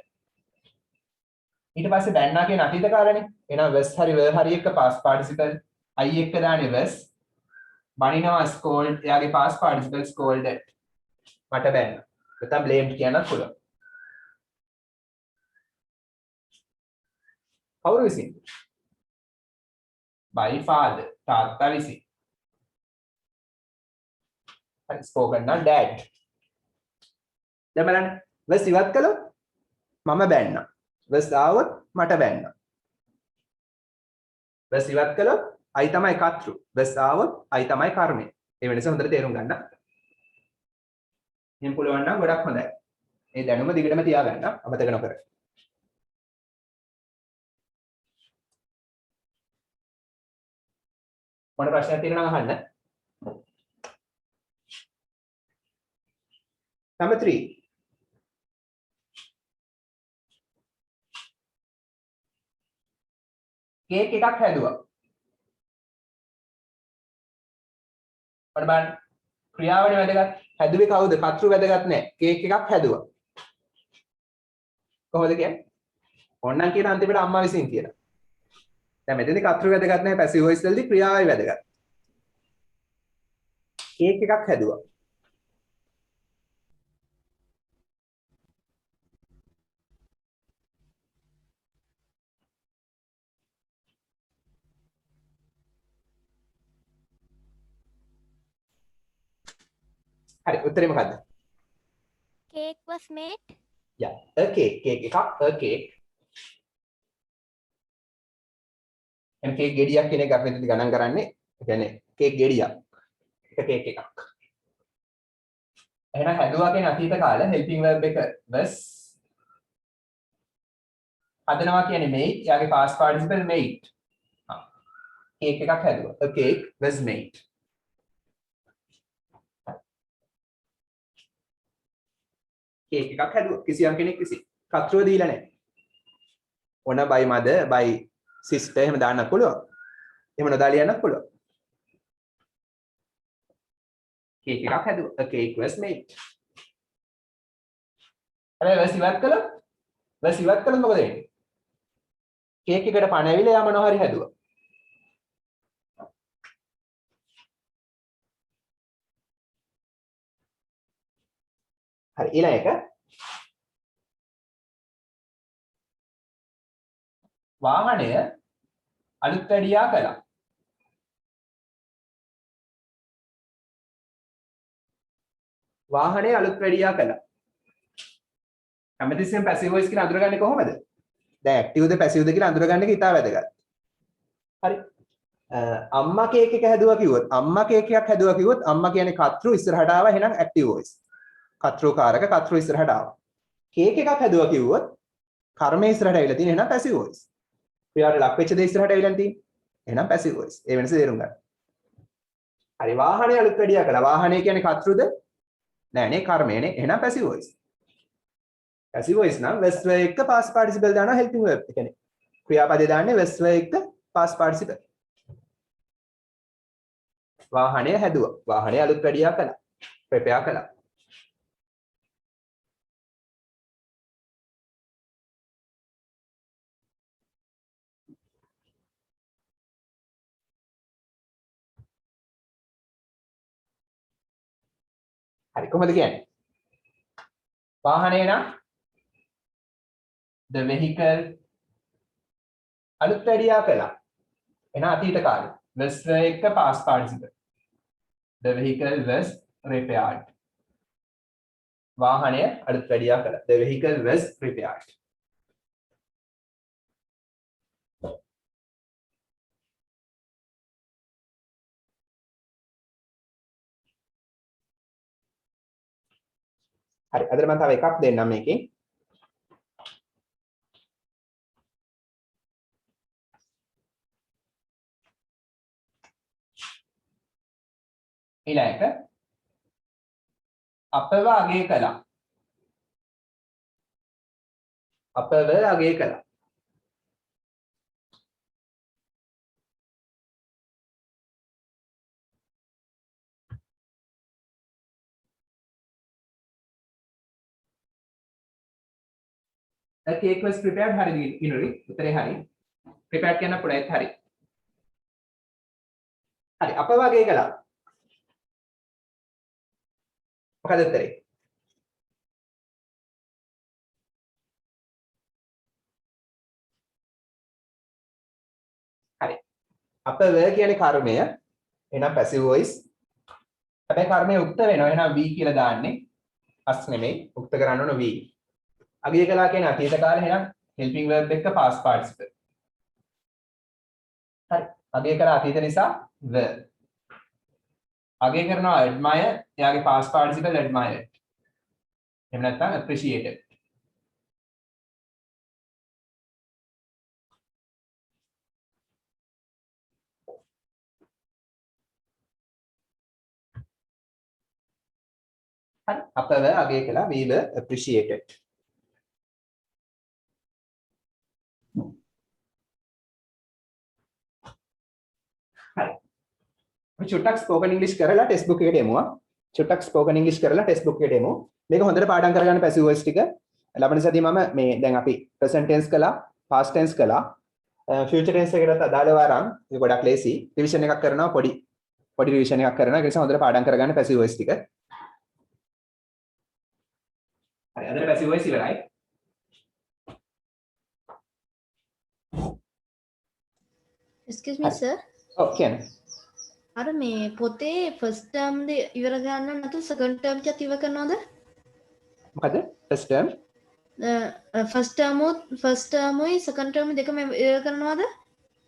ඊට පස්සේ බැන්නා කියන අතීත කාලනේ. එහෙනම් was හරි were හරි එක past participle I එක දාන්නේ was. බනිනවා scold එයාගේ past participle scolded. මට බැන්නා. නැත්නම් blamed කියන්නත් පුළුවන්. කවුරු විසින්? by father තාත්තා විසින්. හරි spoken නම් dad. දැන් බලන්න was ඉවත් කළොත් මම බැන්නා. was ආවොත් මට බැන්නා. was ඉවත් කළොත් I තමයි කර්තෘ. was ආවොත් I තමයි කර්මය. ඒ වෙනස හොඳට තේරුම් ගන්න. එහෙනම් පුළුවන් නම් ගොඩක් හොඳයි. මේ දැනුම දිගටම තියාගන්න අමතක නොකර. මොන ප්‍රශ්නයක් තියෙනවා අහන්න. Number 3. කේක් එකක් හැදුවා. බලන්න ක්‍රියාවනේ වැදගත්. හැදුවේ කවුද? කර්තෘ වැදගත් නැහැ. කේක් එකක් හැදුවා. කොහොමද කියන්නේ? ඕන්නම් කියන අන්තිමට අම්මා විසින් කියලා. දැන් මෙතනදී කර්තෘ වැදගත් නැහැ. පැසිව් වොයිස් වලදී ක්‍රියාවයි වැදගත්. කේක් එකක් හැදුවා. හරි උත්තරේ මොකද්ද? Cake was made. Yeah, a cake. Cake එකක් a cake. එම් කේක් ගෙඩියක් කියන එක අපි මෙතන ගණන් කරන්නේ. ඒ කියන්නේ කේක් ගෙඩියක්. එක කේක් එකක්. එහෙනම් හැදුවා කියන අතීත කාල helping verb එක was. හදනවා කියන්නේ made. යාගේ past participle made. කේක් එකක් හැදුවා. A cake was made. Cake එකක් හැදුවා. කිසියම් කෙනෙක් විසින්. කර්තෘව දීලා නැහැ. ඕන by mother, by sister එහෙම දාන්න පුළුවන්. එහෙම නොදා ලියන්නත් පුළුවන්. කේක් එකක් හැදුවා. A cake was made. හැබැයි was ඉවත් කළොත් මොකද වෙන්නේ? කේක් එකට පණ ඇවිල්ලා යා මොනවා හරි හැදුවා. හරි ඊළඟ එක වාහනය අලුත් වැඩියා කළා. වාහනය අලුත් වැඩියා කළා. හැමතිස්සෙම පැසිව් වොයිස් කියලා අඳුරගන්නේ කොහොමද? දැන් ඇක්ටිව්ද පැසිව්ද කියලා අඳුරගන්න එක ඉතාල වැදගත්. හරි. අම්මා කේක් එක හැදුවා කිව්වොත් අම්මා කියන්නේ කර්තෘ ඉස්සරහට ආවා එහෙනම් ඇක්ටිව් වොයිස්. කර්තෘකාරක කර්තෘ ඉස්සරහට ආවා. කේක් එකක් හැදුවා කිව්වොත් කර්මයේ ඉස්සරහට ඇවිල්ලා තියෙන එහෙනම් පැසිව් වොයිස්. ක්‍රියාවට ලක් වෙච්ච දේ ඉස්සරහට ඇවිල්ලා තියෙන්නේ. එහෙනම් පැසිව් වොයිස්. ඒ වෙනස තේරුම් ගන්න. හරි වාහනය අලුත් වැඩියා කළා. වාහනය කියන්නේ කර්තෘද? නෑනේ කර්මයනේ. එහෙනම් පැසිව් වොයිස්. පැසිව් වොයිස් නම් was were එක past participle දානවා helping verb. ඒ කියන්නේ ක්‍රියාපදේ දාන්නේ was were එක past participle. වාහනය හැදුවා. වාහනය අලුත් වැඩියා කළා. ප්‍රෙපෙයාර් කළා. හරි කොහොමද කියන්නේ? වාහනේ නම් the vehicle අලුත් වැඩියා කළා. එහෙනම් අතීත කාලේ. was එක past participle. The vehicle was repaired. වාහනය අලුත් වැඩියා කළා. The vehicle was repaired. හරි. අද මම තව එකක් දෙන්නම් මේකේ. ඊළඟට අපව අගය කළා. අපව අගය කළා. The cake was prepared. හරි ඉනුරි. උත්තරේ හරි. prepared කියන්න පුළුවන් ඒත් හරි. හරි අපව අගය කළා. මොකද උත්තරේ? හරි. අපව කියන්නේ කර්මය. එහෙනම් passive voice. හැබැයි කර්මය උක්ත වෙනවා. එහෙනම් we කියලා දාන්නේ. අස් නෙමෙයි. උක්ත කරන්න ඕන we. අගය කළා කියන්නේ අතීත කාලේ එහෙනම් helping verb එක past participle. හරි. අගය කළා අතීත නිසා were. අගය කරනවා admire එයාගේ past participle admired. එහෙම නැත්නම් appreciated. හරි. අපව අගය කළා we were appreciated. හරි. අපි චුට්ටක් ස්පෝකන් ඉංග්‍රීසි කරලා ටෙක්ස්ට් බුක් එකට එමුවා. චුට්ටක් ස්පෝකන් ඉංග්‍රීසි කරලා ටෙක්ස්ට් බුක් එකට එමු. මේක හොඳට පාඩම් කරගන්න පැසිව් වොයිස් ටික. ලබන සතියේ මම මේ දැන් අපි ප්‍රසන්ට් ටෙන්ස් කළා, පාස්ට් ටෙන්ස් කළා. ෆියුචර් ටෙන්ස් එකටත් අදාළව අරන් මේ ගොඩක් ලේසි. රිවිෂන් එකක් කරනවා පොඩි රිවිෂන් එකක් කරනවා. ඒ නිසා හොඳට පාඩම් කරගන්න පැසිව් වොයිස් ටික. හරි අද පැසිව් වොයිස් ඉවරයි. Excuse me sir. ඔව් කියන්න. අර මේ පොතේ first term ද ඉවර ගන්න නැතු second term එකත් ඉවර කරනවද? මොකද? first term first term උයි second term දෙකම ඉවර කරනවද?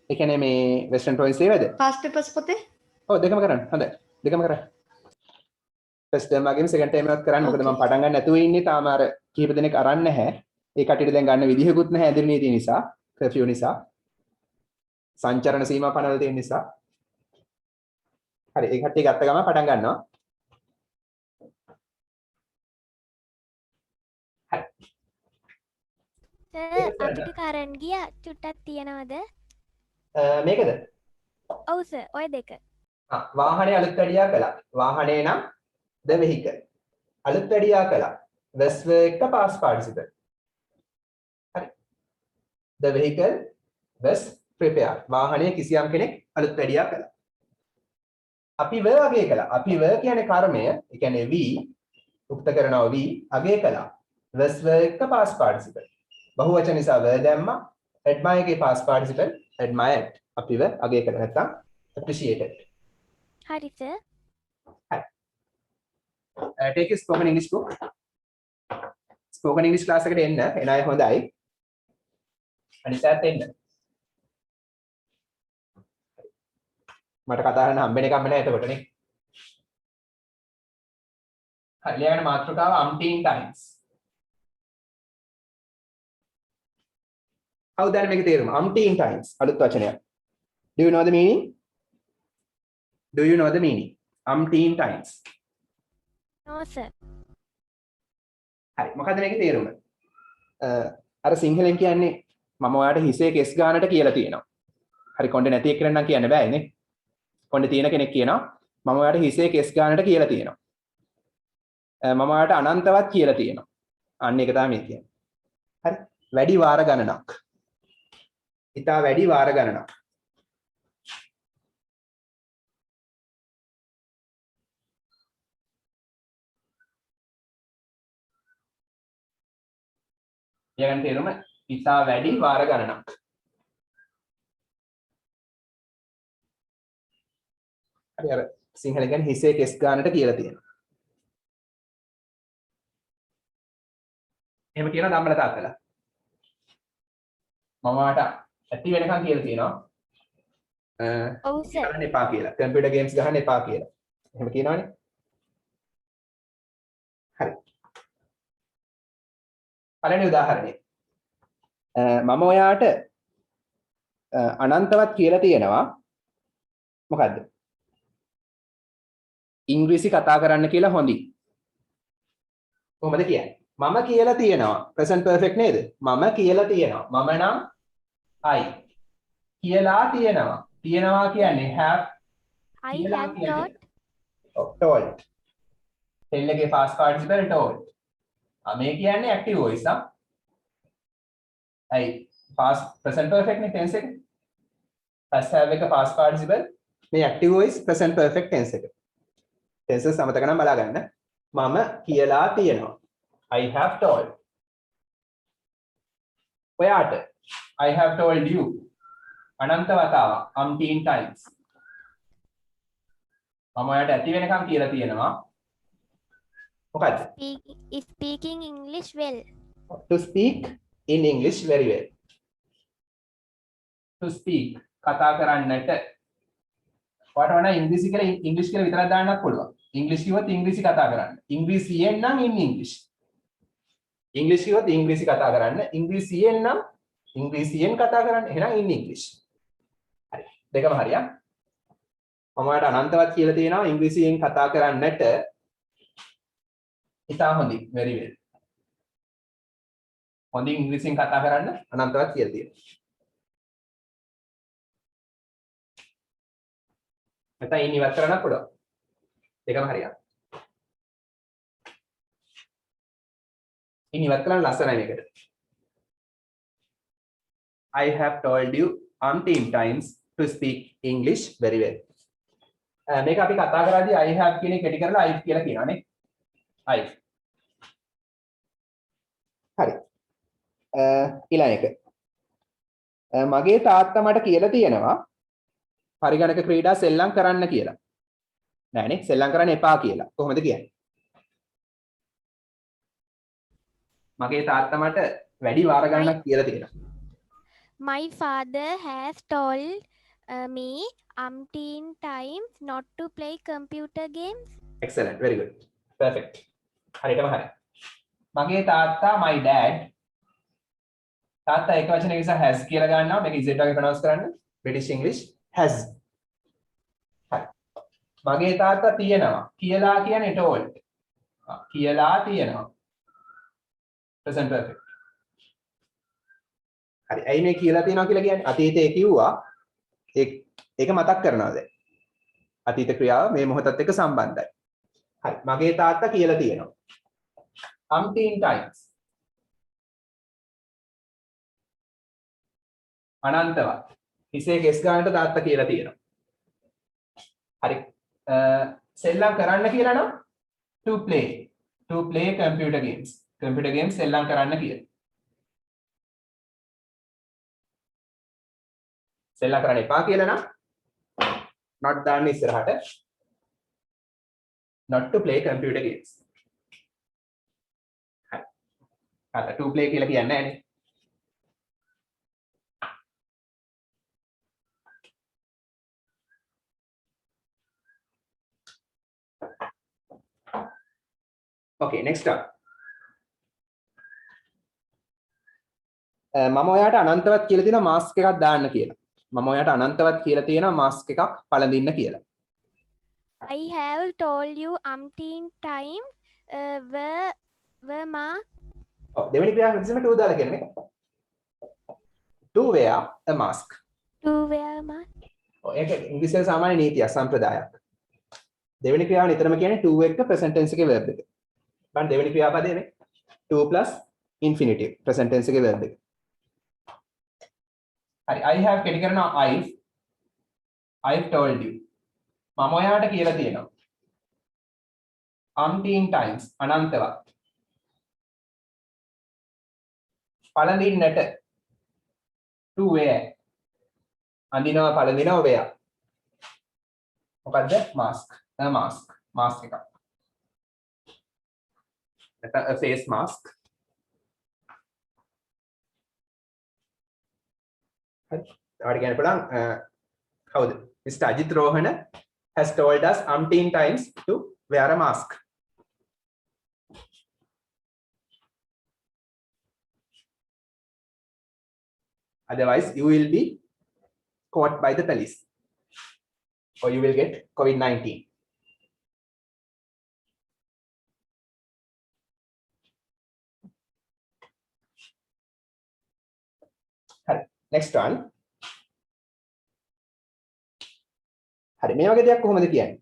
ඒ කියන්නේ මේ වෙස්ටර්න් ටොයින්ස් ඒවද? past papers පොතේ? ඔව් දෙකම කරන්න. හොඳයි. දෙකම කරන්න. first term වගේම second term එකත් කරන්න. මොකද මම පටන් ගන්න නැතුව ඉන්නේ. තාම අර කීප දෙනෙක් අරන් නැහැ. ඒ කටියට දැන් ගන්න විදිහකුත් නැහැ ඇඳිරි නීතිය නිසා, කර්ෆියු නිසා. සංචරණ සීමා පනවල තියෙන නිසා. හරි ඒ කට්ටිය ගත්ත ගමන් පටන් ගන්නවා. හරි. සර් අපිට කරන් ගියා චුට්ටක් තියනවද? මේකද? ඔව් සර් ඔය දෙක. වාහනේ අලුත් වැඩියා කළා. වාහනේ නම් the vehicle. අලුත් වැඩියා කළා. was එක past participle. හරි. The vehicle was prepared. වාහනේ කිසියම් කෙනෙක් අලුත් වැඩියා කළා. අපි were අගය කළා. අපි were කියන්නේ කර්මය. ඒ කියන්නේ we උක්ත කරනවා we අගය කළා. was එක past participle. බහුවචන නිසා were දැම්මා. admire එකේ past participle admired. අපි were අගය කළා නැත්නම් appreciated. හරි sir. Take a spoken English book. Spoken English class එකට එන්න. එන අය හොඳයි. අනිත් පැත්ත එන්න. මට කතා කරන්න හම්බෙන එකක්ම නෑ එතකොටනේ. හරි ලියන්න මාතෘකාව umpteen times. හවුද දැන් මේකේ තේරුම? umpteen times අලුත් වචනයක්. Do you know the meaning? Do you know the meaning? Umpteen times. No sir. හරි මොකද්ද මේකේ තේරුම? අර සිංහලෙන් කියන්නේ මම ඔයාලට හිසේ කෙස් ගානට කියලා තියෙනවා. හරි කොණ්ඩේ නැති එක්කෙනෙක් නම් කියන්න බෑනේ. කොණ්ඩේ තියෙන කෙනෙක් කියනවා මම ඔයාලට හිසේ කෙස් ගානට කියලා තියෙනවා. මම ඔයාලට අනන්තවත් කියලා තියෙනවා. අන්න ඒක තමයි මේ කියන්නේ. හරි වැඩි වාර ගණනක්. ඉතා වැඩි වාර ගණනක්. ඊයන් තේරුම ඉතා වැඩි වාර ගණනක්. හරි අර සිංහලෙන් කියන්නේ හිසේ කෙස් ගන්නට කියලා තියෙනවා. එහෙම කියන ධම්මල තාත්තලා. මම වාට ඇති වෙනකන් කියලා තියෙනවා. ඔව් සර්. ගහන්න එපා කියලා. කම්පියුටර් ගේම්ස් ගහන්න එපා කියලා. එහෙම කියනවනේ. හරි. පළවෙනි උදාහරණය. මම ඔයාට අනන්තවත් කියලා තියෙනවා. මොකද්ද? ඉංග්‍රීසි කතා කරන්න කියලා හොඳින්. කොහොමද කියන්නේ? මම කියලා තියෙනවා. present perfect නේද? මම කියලා තියෙනවා. මම නම් I. කියලා තියෙනවා. තියෙනවා කියන්නේ have. I have taught. told. tell එකේ past participle told. මේ කියන්නේ active voice ආ. past present perfect නේ tense එක. past have එක past participle මේ active voice present perfect tense එක. tenses සමතක නම් බලා ගන්න. මම කියලා තියෙනවා. I have told. ඔයාට I have told you. අනන්ත වතාවක් umpteen times. මම ඔයාට ඇති වෙනකම් කියලා තියෙනවා. මොකද්ද? Speaking English well. To speak in English very well. To speak කතා කරන්නට. ඔයාට වඩා ඉංග්‍රීසි කියලා ඉංග්‍රීසි කියලා විතරක් දාන්නත් පුළුවන්. ඉංග්‍රීසි කිව්වොත් ඉංග්‍රීසි කතා කරන්න. ඉංග්‍රීසියෙන් නම් in English. ඉංග්‍රීසි කිව්වොත් ඉංග්‍රීසි කතා කරන්න. ඉංග්‍රීසියෙන් නම් ඉංග්‍රීසියෙන් කතා කරන්න. එහෙනම් in English. හරි. දෙකම හරියක්. මම ඔයාලට අනන්තවත් කියලා තියෙනවා ඉංග්‍රීසියෙන් කතා කරන්නට. ඉතා හොඳින් very well. හොඳින් ඉංග්‍රීසියෙන් කතා කරන්න අනන්තවත් කියලා තියෙනවා. නැත්නම් ඉන් ඉවත් කරන්න පුළුවන්. දෙකම හරියක්. ඉන් ඉවත් කරන්න ලස්සනයි මේකට. I have told you umpteen times to speak English very well. මේක අපි කතා කරද්දී I have කියන එක කැටි කරලා I කියලා කියනවානේ. I. හරි. ඊළඟ එක. මගේ තාත්තා මට කියලා තියෙනවා පරිගණක ක්‍රීඩා සෙල්ලම් කරන්න කියලා. නෑනේ සෙල්ලම් කරන්න එපා කියලා. කොහොමද කියන්නේ? මගේ තාත්තා මට වැඩි වාර ගණනක් කියලා තියෙනවා. My father has told me umpteen times not to play computer games. Excellent, very good. Perfect. හරියටම හරි. මගේ තාත්තා my dad තාත්තා එක වචනයක නිසා has කියලා ගන්නවා. මේක Z වගේ pronounce කරන්න. British English has. හරි. මගේ තාත්තා තියෙනවා. කියලා කියන්නේ told. කියලා තියෙනවා. Present perfect. හරි. ඇයි මේ කියලා තියෙනවා කියලා කියන්නේ? අතීතයේ කිව්වා ඒක මතක් කරනවා දැන්. අතීත ක්‍රියාව මේ මොහොතත් එක්ක සම්බන්ධයි. හරි. මගේ තාත්තා කියලා තියෙනවා. umpteen times. අනන්තවත්. හිසේ කෙස් ගන්නට තාත්තා කියලා තියෙනවා. හරි. සෙල්ලම් කරන්න කියලා නම් to play computer games. computer games සෙල්ලම් කරන්න කියලා. සෙල්ලම් කරන්න එපා කියලා නම් not දාන්න ඉස්සරහට not to play computer games. හරි. අත to play කියලා කියන්නේ නැහැ නේ. Okay, next up. මම ඔයාට අනන්තවත් කියලා තියෙනවා මාස්ක් එකක් දාන්න කියලා. මම ඔයාට අනන්තවත් කියලා තියෙනවා මාස්ක් එකක් පළඳින්න කියලා. I have told you umpteen time were mark. ඔව් දෙවෙනි ක්‍රියාව ඉස්සෙල්ලා to දාලා කියන්නේ. To wear a mask. To wear mark. ඔව් ඒක ඉංග්‍රීසියෙන් සාමාන්‍ය නීතියක් සම්ප්‍රදායක්. දෙවෙනි ක්‍රියාව නිතරම කියන්නේ to එක present tense එකේ verb එක. බලන්න දෙවෙනි ක්‍රියාපදේ නේ. to plus infinitive present tense එකේ verb එක. හරි I have කෙටි කරනවා I've told you. මම ඔයාට කියලා තියෙනවා. umpteen times අනන්තවත්. පළඳින්නට to wear. අඳිනවා පළඳිනවා wear. මොකද්ද mask mask එකක් නැත්නම් a face mask හරි ඔයාලට කියන්න පුළුවන් කවුද Mr. Ajit Rohana has told us umpteen times to wear a mask otherwise you will be caught by the police or you will get COVID-19 හරි next one හරි මේ වගේ දෙයක් කොහොමද කියන්නේ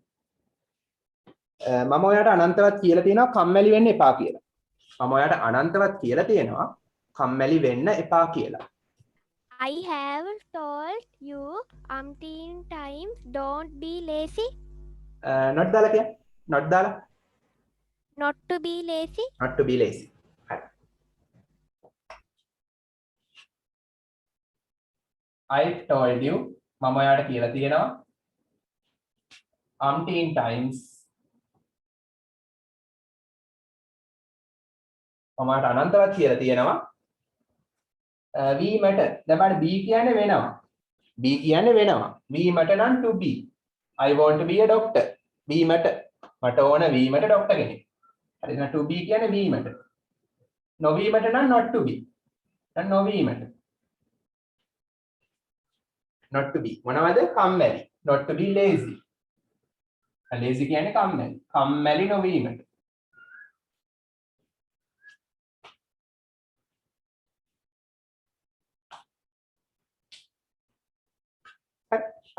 මම ඔයාලට අනන්තවත් කියලා තියෙනවා කම්මැලි වෙන්න එපා කියලා මම ඔයාලට අනන්තවත් කියලා තියෙනවා කම්මැලි වෙන්න එපා කියලා I have told you umpteen times don't be lazy. not දාලා කියන්නේ not දාලා Not to be lazy. not to be lazy හරි I told you මම ඔයාලට කියලා තියෙනවා umpteen times මම ඔයාලට අනන්තවත් කියලා තියෙනවා we matter දැන් බලන්න b කියන්නේ වෙනවා b කියන්නේ වෙනවා we matter නම් to be I want to be a doctor we matter මට ඕන වීමට ડોක්ටර් කෙනෙක් හරි එහෙනම් to be කියන්නේ වීමට නොවීමට නම් not to be දැන් නොවීමට not to be මොනවද කම්මැලි not to be lazy lazy කියන්නේ කම්මැලි නොවීමට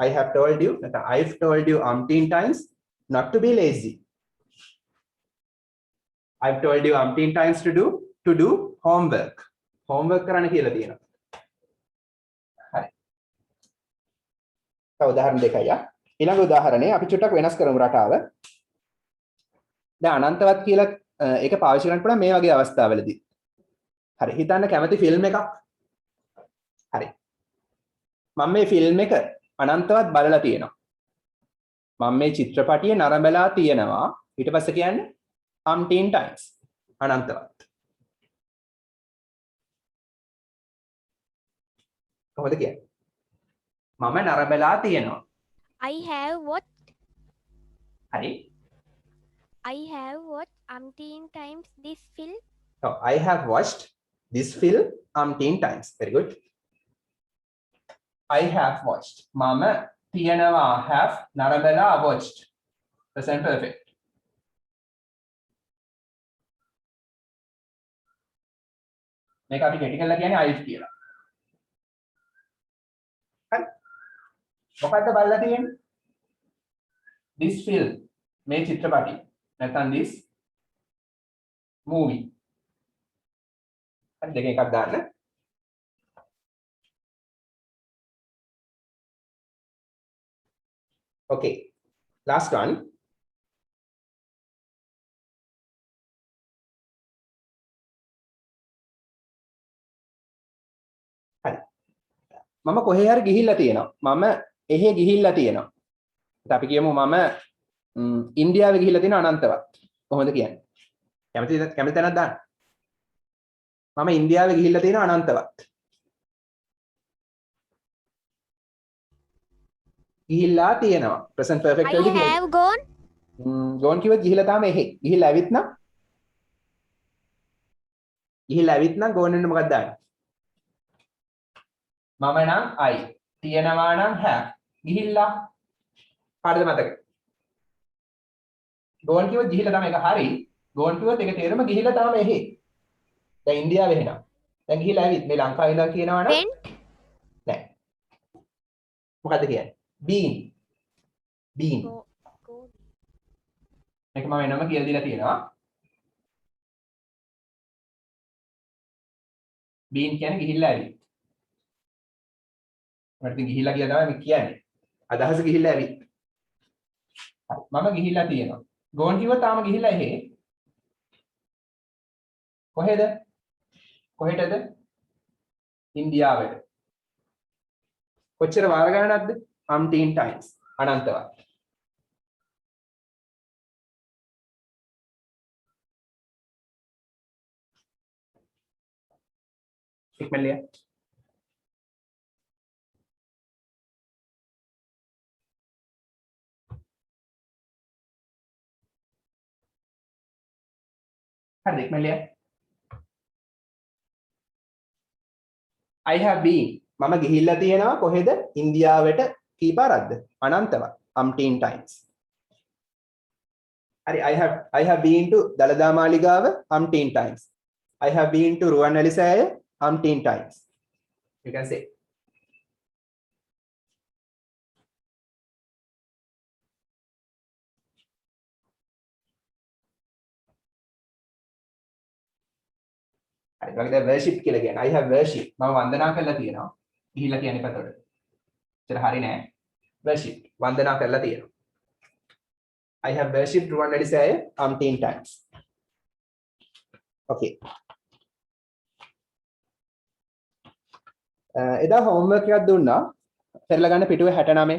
I have told you that I've told you umpteen times not to be lazy. I've told you umpteen times to do homework. Homework කරන්න කියලා තියෙනවා. හරි. තව උදාහරණ දෙකයි යා. ඊළඟ උදාහරණේ අපි චුට්ටක් වෙනස් කරමු රටාව. දැන් අනන්තවත් කියලා ඒක පාවිච්චි කරන්න පුළුවන් මේ වගේ අවස්ථාවලදී. හරි. හිතන්න කැමති ෆිල්ම් එකක්. හරි. මම මේ ෆිල්ම් එක අනන්තවත් බලලා තියෙනවා. මම මේ චිත්‍රපටිය නරඹලා තියෙනවා. ඊට පස්සේ කියන්නේ umpteen times. අනන්තවත්. කොහොමද කියන්නේ? මම නරඹලා තියෙනවා. I have watched. හරි. I have watched umpteen times this film. So I have watched this film umpteen times. Very good. I have watched. Mama තියනවා have නරඹලා watched. Present perfect. මේක අපි ගැටි කරලා කියන්නේ I've කියලා. හරි. මොකද්ද බලලා තියෙන්නේ? This film මේ චිත්‍රපටි. නැත්නම් this movie. හරි දෙකෙන් එකක් දාන්න. Okay, last one. හරි. මම කොහේ හරි ගිහිල්ලා තියෙනවා. මම එහෙ ගිහිල්ලා තියෙනවා. අපි කියමු මම ඉන්දියාවේ ගිහිල්ලා තියෙන අනන්තවත්. කොහොමද කියන්නේ? කැමති තැනක් දාන්න. මම ඉන්දියාවේ ගිහිල්ලා තියෙන අනන්තවත්. ගිහිල්ලා තියෙනවා present perfect I වලදී have gone. ගෝන් කිව්වොත් ගිහිල්ලා තාම එහෙ ගිහිල්ලා ඇවිත් නම් ගෝන් වෙන්න මොකක්ද දාන්නේ මම නම් I තියනවා නම් have ගිහිල්ලා කාටද මතක ගෝන් කිව්වොත් ගිහිල්ලා තාම ඒක හරි ගෝන් කිව්වොත් ඒක තේරුම ගිහිල්ලා තාම එහෙ දැන් ඉන්දියාවේ එහෙනම් දැන් ගිහිල්ලා ඇවිත් මේ ලංකාවේ ඉඳලා කියනවා නම් Went. නෑ මොකද්ද කියන්නේ been Go. මේක මම වෙනම කියලා දීලා තියෙනවා been කියන්නේ ගිහිල්ලා ඇවිත් මට ඉතින් ගිහිල්ලා කියලා තමයි මේ කියන්නේ අදහස ගිහිල්ලා ඇවිත් මම ගිහිල්ලා තියෙනවා ගෝන් කිව්වා තාම ගිහිල්ලා එහෙ කොහෙටද ඉන්දියාවට කොච්චර වාර ගණනක්ද umpteen times අනන්තවත් ඉක්මන් ලිය. හරිද ඉක්මන් ලිය. I have been මම ගිහිල්ලා තියෙනවා කොහෙද? ඉන්දියාවට කීපාරක්ද? අනන්තවත්. umpteen times. හරි I have been to දලදා මාලිගාව umpteen times. I have been to Ruwanweli Seya umpteen times. You can say. හරි වගේ දැන් worship කියලා කියන්නේ I have worship මම වන්දනා කරලා තියෙනවා. ගිහිල්ලා කියන්නේ පැතොට. ඒතර හරි නෑ. worship වන්දනා කරලා තියෙනවා. I have worshipped Ruwanweli Seya umpteen times. Okay. එදා homework එකක් දුන්නා. පෙරලා ගන්න පිටුවේ 69.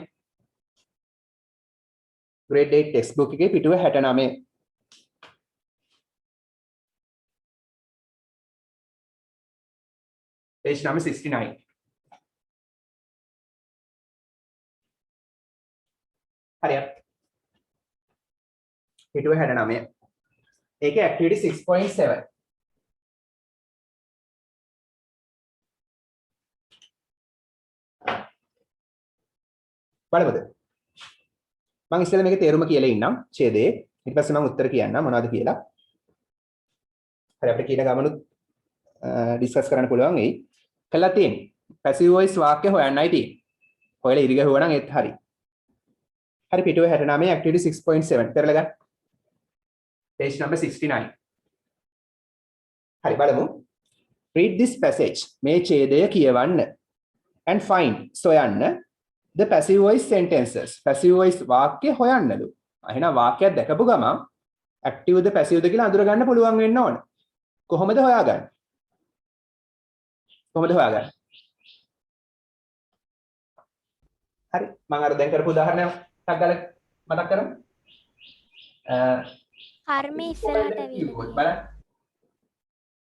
grade 8 textbook එකේ පිටුවේ 69. page number 69. හරියට. පිටුවේ 69. ඒකේ activity 6.7. බලමුද? මම ඉස්සෙල්ලා මේකේ තේරුම කියලා ඉන්නම් ඡේදයේ. ඊට පස්සේ මම උත්තර කියන්නම් මොනවද කියලා. හරි අපිට කියන ගමනුත් ඩිස්කස් කරන්න පුළුවන් වෙයි. කළා තියෙන්නේ. පැසිව් වොයිස් වාක්‍ය හොයන්නයි තියෙන්නේ. හොයලා ඉරිග හොවනම් ඒත් හරි. හරි පිටුවේ 69 activity 6.7 පෙරලා ගන්න. page number 69. හරි බලමු. read this passage. මේ ඡේදය කියවන්න. and find සොයන්න the passive voice sentences. passive voice වාක්‍ය හොයන්නලු. එහෙනම් වාක්‍යයක් දැකපු ගමන් active ද passive ද කියලා අඳුර ගන්න පුළුවන් වෙන්න ඕන. කොහොමද හොයාගන්නේ? කොහොමද හොයාගන්නේ? හරි මම අර දැන් කරපු උදාහරණයක් ගාලා මතක් කරමු. කර්මය ඉස්සරහට ඇවිල්ලා බලන්න.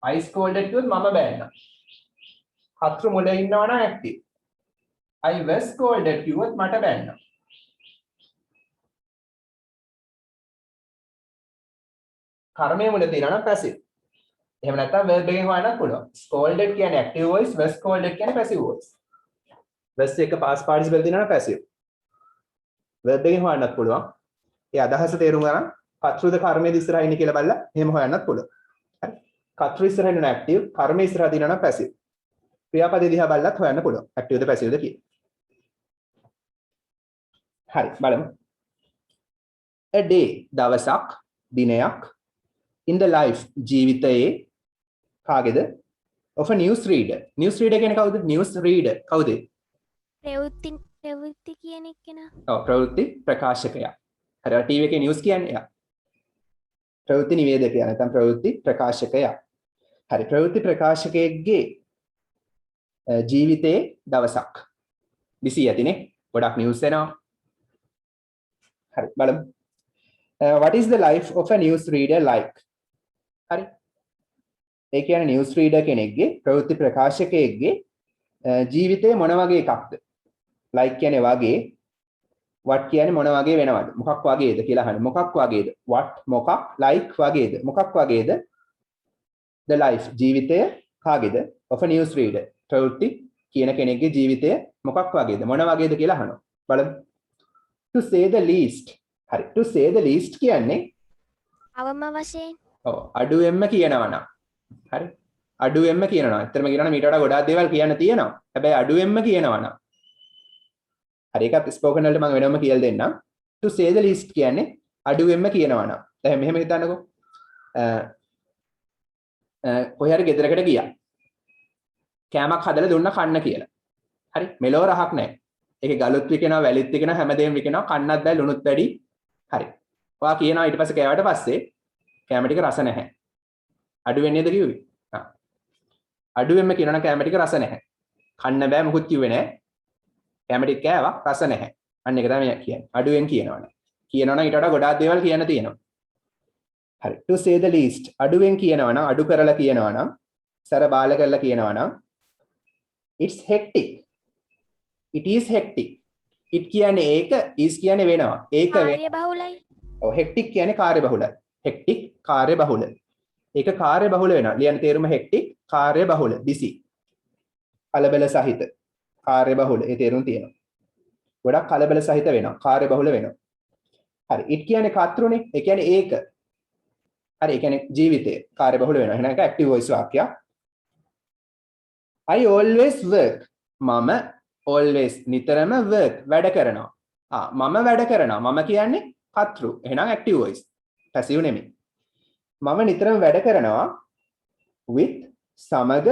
I scolded කිව්වොත් මම බෑන්නා. හතර මුල ඉන්නවා නම් active. I was scolded කිව්වොත් මට බෑන්නා. කර්මයේ මුල තියෙනවා නම් passive. එහෙම නැත්නම් verb එකෙන් හොයන්නත් පුළුවන්. scolded කියන්නේ active voice, was scolded කියන්නේ passive voice. was එක past participle තියෙනවා නම් passive. verb එකෙන් හොයන්නත් පුළුවන්. ඒ අදහස තේරුම් ගන්න කතෘද කර්මයේ ඉස්සරහින් ඉන්නේ කියලා බලලා එහෙම හොයන්නත් පුළුවන්. හරි. කතෘ ඉස්සරහින් ඉන්න active, කර්මයේ ඉස්සරහ තියෙනවා නම් passive. ක්‍රියාපදේ දිහා බලලත් හොයන්න පුළුවන්. active ද passive ද කියලා. හරි බලමු. a day දවසක්, දිනයක් in the life ජීවිතයේ කාගේද? of a news reader. news reader කියන්නේ කවුද? news reader කවුද? ප්‍රවෘත්ති කියන එක්කෙනා. ඔව් ප්‍රවෘත්ති ප්‍රකාශකයා. හරි ටීවී එකේ නිවුස් කියන්නේ එයා. ප්‍රවෘත්ති නිවේදකයා නැත්නම් ප්‍රවෘත්ති ප්‍රකාශකයා. හරි ප්‍රවෘත්ති ප්‍රකාශකයෙක්ගේ ජීවිතයේ දවසක්. busy යතිනේ. ගොඩක් නිවුස් එනවා. හරි බලමු. what is the life of a news reader like? හරි. ඒ කියන්නේ නිවුස් රීඩර් කෙනෙක්ගේ ප්‍රවෘත්ති ප්‍රකාශකයෙක්ගේ ජීවිතේ මොන වගේ එකක්ද? like කියන්නේ වගේ, what කියන්නේ මොන වගේ වෙනවද? මොකක් වගේද කියලා අහන්නේ. මොකක් වගේද? what මොකක්, like වගේද? මොකක් වගේද? the life ජීවිතය කාගේද? of a news reader ප්‍රවෘත්ති කියන කෙනෙක්ගේ ජීවිතය මොකක් වගේද? මොන වගේද කියලා අහනවා. බලමු. to say the least. හරි. to say the least කියන්නේ අවම වශයෙන්. ඔව් අඩුවෙන්ම කියනවා නම්. හරි. අඩුවෙන්ම කියනවා. ඇත්තටම කියනවා මීට වඩා ගොඩාක් දේවල් කියන්න තියෙනවා. හැබැයි අඩුවෙන්ම කියනවා නම්. හරි ඒකත් ස්පෝකන් වලට මම වෙනම කියලා දෙන්නම්. to say the least කියන්නේ අඩුවෙන්ම කියනවා නම්. දැන් මෙහෙම හිතන්නකෝ. කොහේ හරි ගෙදරකට ගියා. කෑමක් හදලා දුන්න කන්න කියලා. හරි මෙලෝ රහක් නැහැ. ඒකේ ගලුත් විකිනවා, වැලිත් විකිනවා, හැමදේම විකිනවා, කන්නත් බෑ, ලුණුත් වැඩි. හරි. ඔයා කියනවා ඊට පස්සේ කෑවට පස්සේ කෑම ටික රස නැහැ. අඩු වෙන්නේද කිව්වේ? අඩුවෙන්ම කියනවා කෑම ටික රස නැහැ. කන්න බෑ මොකුත් කිව්වේ නැහැ. කෑම ටික කෑවා රස නැහැ. අන්න ඒක තමයි කියන්නේ. අඩුවෙන් කියනවනේ. කියනවනම් ඊට වඩා ගොඩාක් දේවල් කියන්න තියෙනවා. හරි. to say the least අඩුවෙන් කියනවනම්, අඩු කරලා කියනවනම්, සර බාල කරලා කියනවනම් it's hectic. It is hectic. it කියන්නේ ඒක, is කියන්නේ වෙනවා. ඒක වෙනවා. කාර්ය බහුලයි. ඔව් hectic කියන්නේ කාර්යබහුලයි. hectic කාර්යබහුල. ඒක කාර්යබහුල වෙනවා. ලියන්න තේරුම hectic කාර්යබහුල. busy. කලබල සහිත. කාර්යබහුල. ඒ තේරුම් තියෙනවා. ගොඩක් කලබල සහිත වෙනවා. කාර්යබහුල වෙනවා. හරි. it කියන්නේ කර්තෘනේ. ඒ කියන්නේ ඒක. හරි. ඒ කියන්නේ ජීවිතය කාර්යබහුල වෙනවා. එහෙනම් ඒක active voice වාක්‍යයක්. I always work. මම always නිතරම work වැඩ කරනවා. මම වැඩ කරනවා. මම කියන්නේ කර්තෘ. එහෙනම් active voice. passive නෙමෙයි. මම නිතරම වැඩ කරනවා with සමග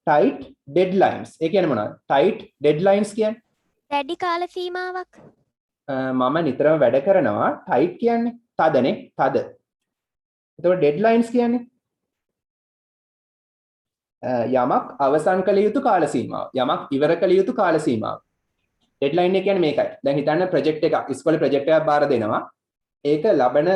tight deadlines. ඒ කියන්නේ මොනවද? tight deadlines කියන්නේ දැඩි කාල සීමාවක්. මම නිතරම වැඩ කරනවා tight කියන්නේ තදනේ තද. එතකොට deadlines කියන්නේ යමක් අවසන් කළ යුතු කාල සීමාව. යමක් ඉවර කළ යුතු කාල සීමාව. deadline එක කියන්නේ මේකයි. දැන් හිතන්න project එකක් ඉස්කෝලේ project එකක් බාර දෙනවා. ඒක ලබන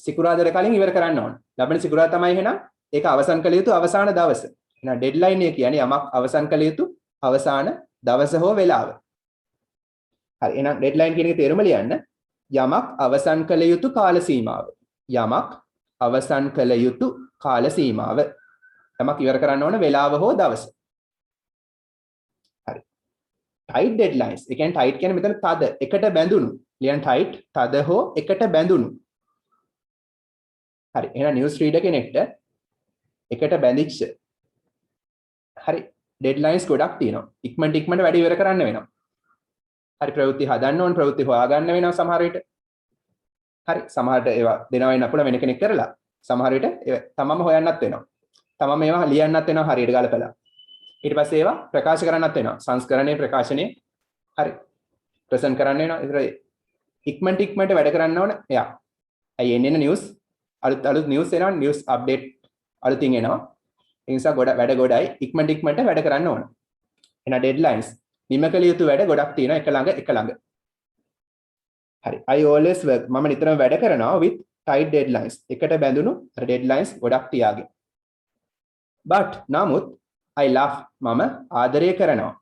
සිකුරාදාට කලින් ඉවර කරන්න ඕන. ලබන සිකුරාදා තමයි එහෙනම් ඒක අවසන් කළ යුතු අවසාන දවස. එහෙනම් deadline එක කියන්නේ යමක් අවසන් කළ යුතු අවසාන දවස හෝ වේලාව. හරි. එහෙනම් deadline කියන එකේ තේරුම ලියන්න. යමක් අවසන් කළ යුතු කාල සීමාව. යමක් අවසන් කළ යුතු කාල සීමාව. යමක් ඉවර කරන්න ඕන වේලාව හෝ දවස. හරි. tight deadlines. ඒ කියන්නේ tight කියන්නේ මෙතන තද, එකට බැඳුණු. ලියන්න tight තද හෝ එකට බැඳුණු. හරි. එහෙනම් නිවුස් රීඩර් කෙනෙක්ට එකට බැඳිච්ච. හරි. deadlines ගොඩක් තියෙනවා. ඉක්මනට වැඩ ඉවර කරන්න වෙනවා. හරි. ප්‍රවෘත්ති හදන්න ඕන, ප්‍රවෘත්ති හොයාගන්න වෙනවා සමහර විට. හරි. සමහරට ඒවා දෙනවා වෙන්න අපුල වෙන කෙනෙක් කරලා. සමහර විට ඒවා තමම හොයන්නත් වෙනවා. තමම ඒවා ලියන්නත් වෙනවා හරියට ගලපලා. ඊට පස්සේ ඒවා ප්‍රකාශ කරන්නත් වෙනවා. සංස්කරණය, ප්‍රකාශනය. හරි. ප්‍රසන්ට් කරන්න වෙනවා. ඒතර ඉක්මනට වැඩ කරන්න ඕන. එයා. අය එන්න නිවුස් අලුත් නිවුස් එනවා, නිවුස් අප්ඩේට් අලුතින් එනවා. ඒ නිසා වැඩ ගොඩයි. ඉක්මනට වැඩ කරන්න ඕන. එහෙනම් ඩෙඩ්ලයින්ස් නිම කළ යුතු වැඩ ගොඩක් තියෙනවා එක ළඟ. හරි. I always work. මම නිතරම වැඩ කරනවා with tight deadlines. එකට බැඳුණු deadlines ගොඩක් තියාගෙන. but නමුත් I love මම ආදරය කරනවා.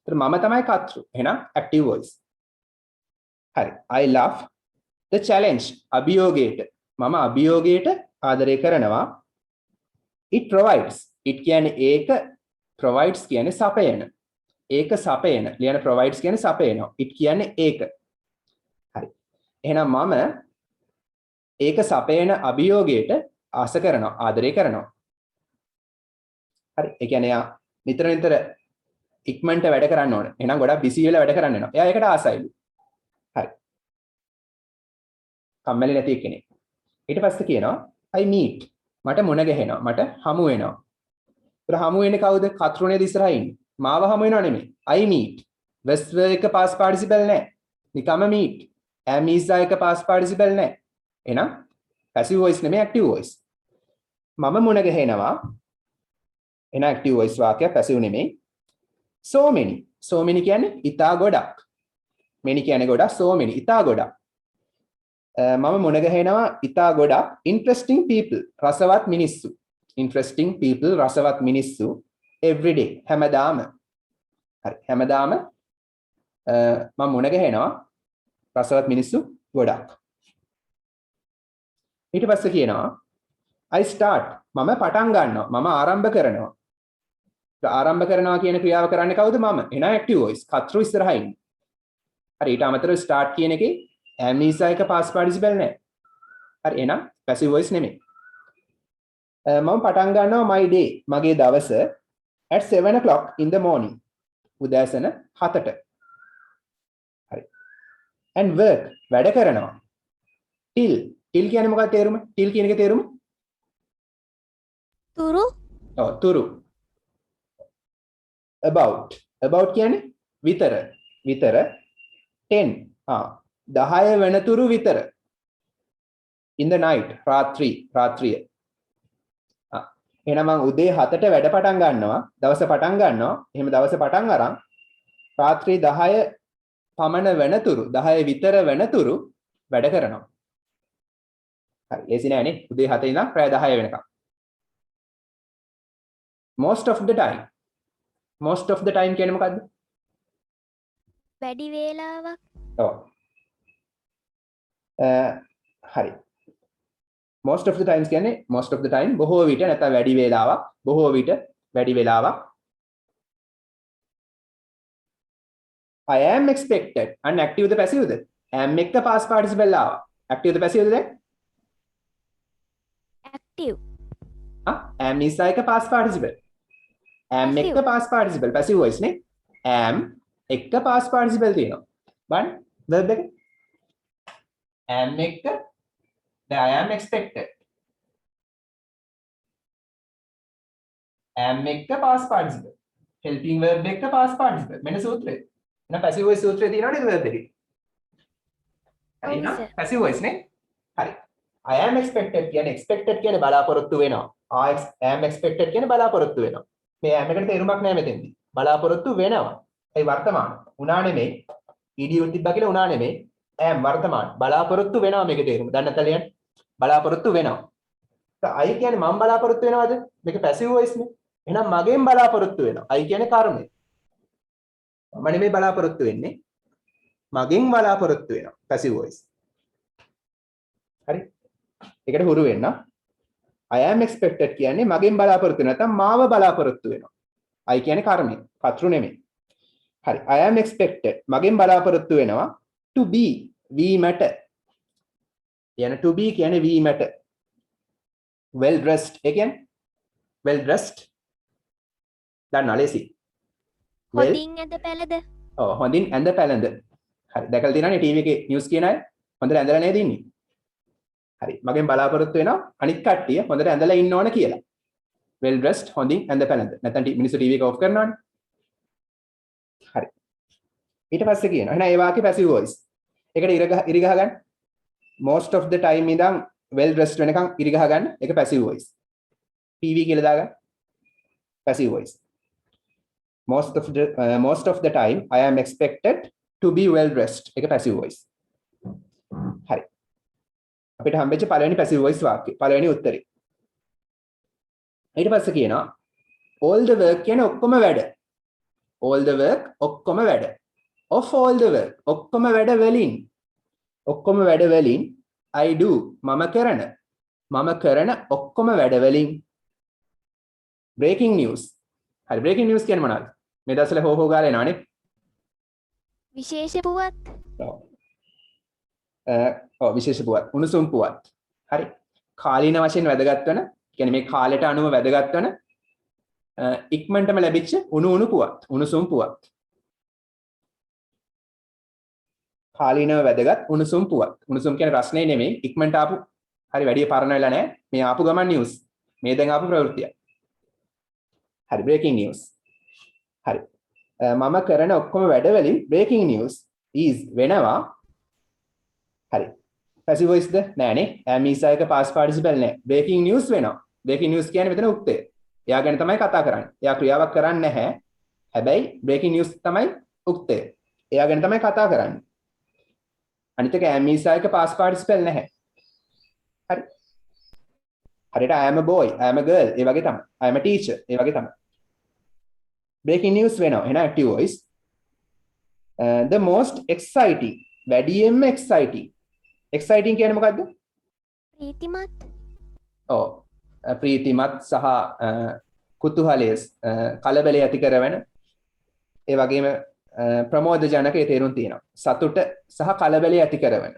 ඒතර මම තමයි කර්තෘ. එහෙනම් active voice. හරි. I love the challenge. අභියෝගයට. මම අභියෝගයට ආදරය කරනවා. it provides. it කියන්නේ ඒක, provides කියන්නේ සපයන. ඒක සපයන. ලියන provides කියන්නේ සපයනවා. it කියන්නේ ඒක. හරි. එහෙනම් මම ඒක සපයන අභියෝගයට ආස කරනවා, ආදරය කරනවා. හරි. ඒ කියන්නේ යා නිතර ඉක්මනට වැඩ කරන්න ඕන. එහෙනම් ගොඩක් බිසි වෙලා වැඩ කරන්න වෙනවා. එයා ඒකට ආසයිලු. හරි. කම්මැලි නැති කෙනෙක්. ඊට පස්සේ කියනවා I meet. මට මුණ ගැහෙනවා. මට හමු වෙනවා. ඒතර හමු වෙන්නේ කවුද? කතරුණේද ඉස්සරහින්. මාව හමු වෙනව නෙමෙයි. I meet. was එක past participle නැහැ. නිකම්ම meet. am is එක past participle නැහැ. එහෙනම් passive voice නෙමෙයි active voice. මම මුණ ගැහෙනවා. එහෙනම් active voice වාක්‍යය passive නෙමෙයි. so many කියන්නේ ඉතා ගොඩක්. many කියන්නේ ගොඩක්, so many ඉතා ගොඩක්. මම මුණ ගැහෙනවා ඉතා ගොඩක් interesting people රසවත් මිනිස්සු. interesting people රසවත් මිනිස්සු every day හැමදාම. හරි. හැමදාම මම මුණ ගැහෙනවා රසවත් මිනිස්සු ගොඩක්. ඊට පස්සේ කියනවා I start. මම පටන් ගන්නවා. මම ආරම්භ කරනවා. ආරම්භ කරනවා කියන ක්‍රියාව කරන්නේ කවුද? මම. එහෙනම් active voice. කතරු ඉස්සරහින්. හරි. ඊට අමතරව start කියන එකේ am is එක past participle නැහැ. හරි. එහෙනම් passive voice නෙමෙයි. මම පටන් ගන්නවා my day. මගේ දවස at 7 o'clock in the morning. උදෑසන 7ට. හරි. and work. වැඩ කරනවා. till කියන්නේ මොකක්ද තේරුම? till කියන එකේ තේරුම? තුරු. ඔව් තුරු. about කියන්නේ විතර 10 10 වෙනතුරු විතර in the night රාත්‍රිය. එහෙනම් මම උදේ 7ට වැඩ පටන් ගන්නවා, දවස පටන් ගන්නවා. එහෙම දවස පටන් අරන් රාත්‍රී 10 පමණ වෙනතුරු 10 විතර වෙනතුරු වැඩ කරනවා. හරි. ඒසි නෑනේ. උදේ 7 ඉඳන් රාත්‍රී 10 වෙනකම්. most of the time most of the time කියන්නේ මොකද්ද? වැඩි වේලාවක්. ඔව්. හරි. most of the times කියන්නේ most of the time බොහෝ විට නැත්නම් වැඩි වේලාවක් බොහෝ විට වැඩි වේලාවක් I am expected අන්න active the passive the am එක past participle ආවා active ද passive ද දැන් active. am නිසා එක past participle am එක Passive. past participle passive voice නේ am එක past participle තියෙනවා බලන්න verb එක am එක I am expected. Am එක past participle. Helping verb එක past participle. මෙන්න සූත්‍රය. එහෙනම් passive voice සූත්‍රය තියෙනවනේ verb එකේ. හරි ඔව් නේද? sir. passive voice නේ. හරි. I am expected කියන්නේ expected කියන්නේ බලාපොරොත්තු වෙනවා. I am expected කියන්නේ බලාපොරොත්තු වෙනවා. මේ am එකට තේරුමක් නැහැ මෙතෙන්දී. බලාපොරොත්තු වෙනවා. ඒ වර්තමාන. උනා නෙමෙයි. ed උත් තිබ්බා කියලා උනා නෙමෙයි. am වර්තමාන. බලාපොරොත්තු වෙනවා මේකේ තේරුම. දැන් නැත්නම් ලියන්න. බලාපොරොත්තු වෙනවා. I කියන්නේ මම බලාපොරොත්තු වෙනවද? මේක passive voice නේ. එහෙනම් මගෙන් බලාපොරොත්තු වෙනවා. I කියන්නේ කර්මය. මම නෙමෙයි බලාපොරොත්තු වෙන්නේ. මගෙන් බලාපොරොත්තු වෙනවා. passive voice. හරි. ඒකට හුරු වෙන්න. I am expected කියන්නේ මගෙන් බලාපොරොත්තු වෙනවා. නැත්නම් මාව බලාපොරොත්තු වෙනවා. I කියන්නේ කර්මය. කර්තෘ නෙමෙයි. හරි. I am expected මගෙන් බලාපොරොත්තු වෙනවා to be වීමට. යන to be කියන්නේ වීමට. well dressed ඒ කියන්නේ well dressed දන්නා ලේසි හොඳින් ඇඳ පැළඳ. ඔව් හොඳින් ඇඳ පැළඳ හරි දැකලා තියෙනවනේ ටීවී එකේ නිවුස් කියන අය හොඳට ඇඳලා නේද ඉන්නේ හරි මගෙන් බලාපොරොත්තු වෙනවා අනිත් කට්ටිය හොඳට ඇඳලා ඉන්න ඕන කියලා well dressed හොඳින් ඇඳ පැළඳ නැත්නම් මිනිස්සු ටීවී එක ඔෆ් කරනවනේ හරි ඊට පස්සේ කියනවා එහෙනම් ඒ වාක්‍ය passive voice ඒකට ඉරි ගහ ගන්න most of the time ඉඳන් well dressed වෙනකන් ඉරි ගහ ගන්න ඒක passive voice PV කියලා දාගන්න passive voice most of the time I am expected to be well dressed ඒක passive voice හරි අපිට හම්බෙච්ච පළවෙනි passive voice වාක්‍යය පළවෙනි උත්තරේ ඊට පස්සේ කියනවා all the work කියන්නේ ඔක්කොම වැඩ all the work ඔක්කොම වැඩ of all the work ඔක්කොම වැඩ වලින් I do මම කරන ඔක්කොම වැඩ වලින් breaking news හරි breaking news කියන්නේ මොනවද මේ දවස්වල හෝ ගාලා එනවනේ විශේෂ පුවත්. ඔව් විශේෂ පුවත් උණුසුම් පුවත් හරි කාලීන වශයෙන් වැදගත් වෙන කියන්නේ මේ කාලයට අනුව වැදගත් වෙන ඉක්මනටම ලැබිච්ච උණු පුවත් උණුසුම් පුවත් කාලීනව වැදගත් උණුසුම් පුවත් උණුසුම් කියන්නේ රස්නේ නෙමෙයි ඉක්මනට ආපු හරි වැඩි පරණ වෙලා නැහැ මේ ආපු ගමන් නිවුස් මේ දැන් ආපු ප්‍රවෘත්තිය හරි breaking news හරි මම කරන ඔක්කොම වැඩ වලින් breaking news is වෙනවා හරි passive voice ද නෑනේ am is එක past participle නෑ breaking news වෙනවා breaking news කියන්නේ මෙතන උක්තය එයා ගැන තමයි කතා කරන්නේ එයා ක්‍රියාවක් කරන්නේ නැහැ හැබැයි breaking news තමයි උක්තය එයා ගැන තමයි කතා කරන්නේ අනිත් එක am is එක past participle නැහැ හරි හරියට I am a boy I am a girl ඒ වගේ තමයි I am a teacher ඒ වගේ තමයි breaking news වෙනවා එහෙනම් active voice the most exciting වැඩියෙන්ම exciting කියන්නේ මොකද්ද ප්‍රීතිමත්. ඔව් ප්‍රීතිමත් සහ කුතුහලය කලබලය ඇති කරවන ඒ වගේම ප්‍රමෝද ජනකයේ තේරුම් තියෙනවා සතුට සහ කලබලය ඇති කරවන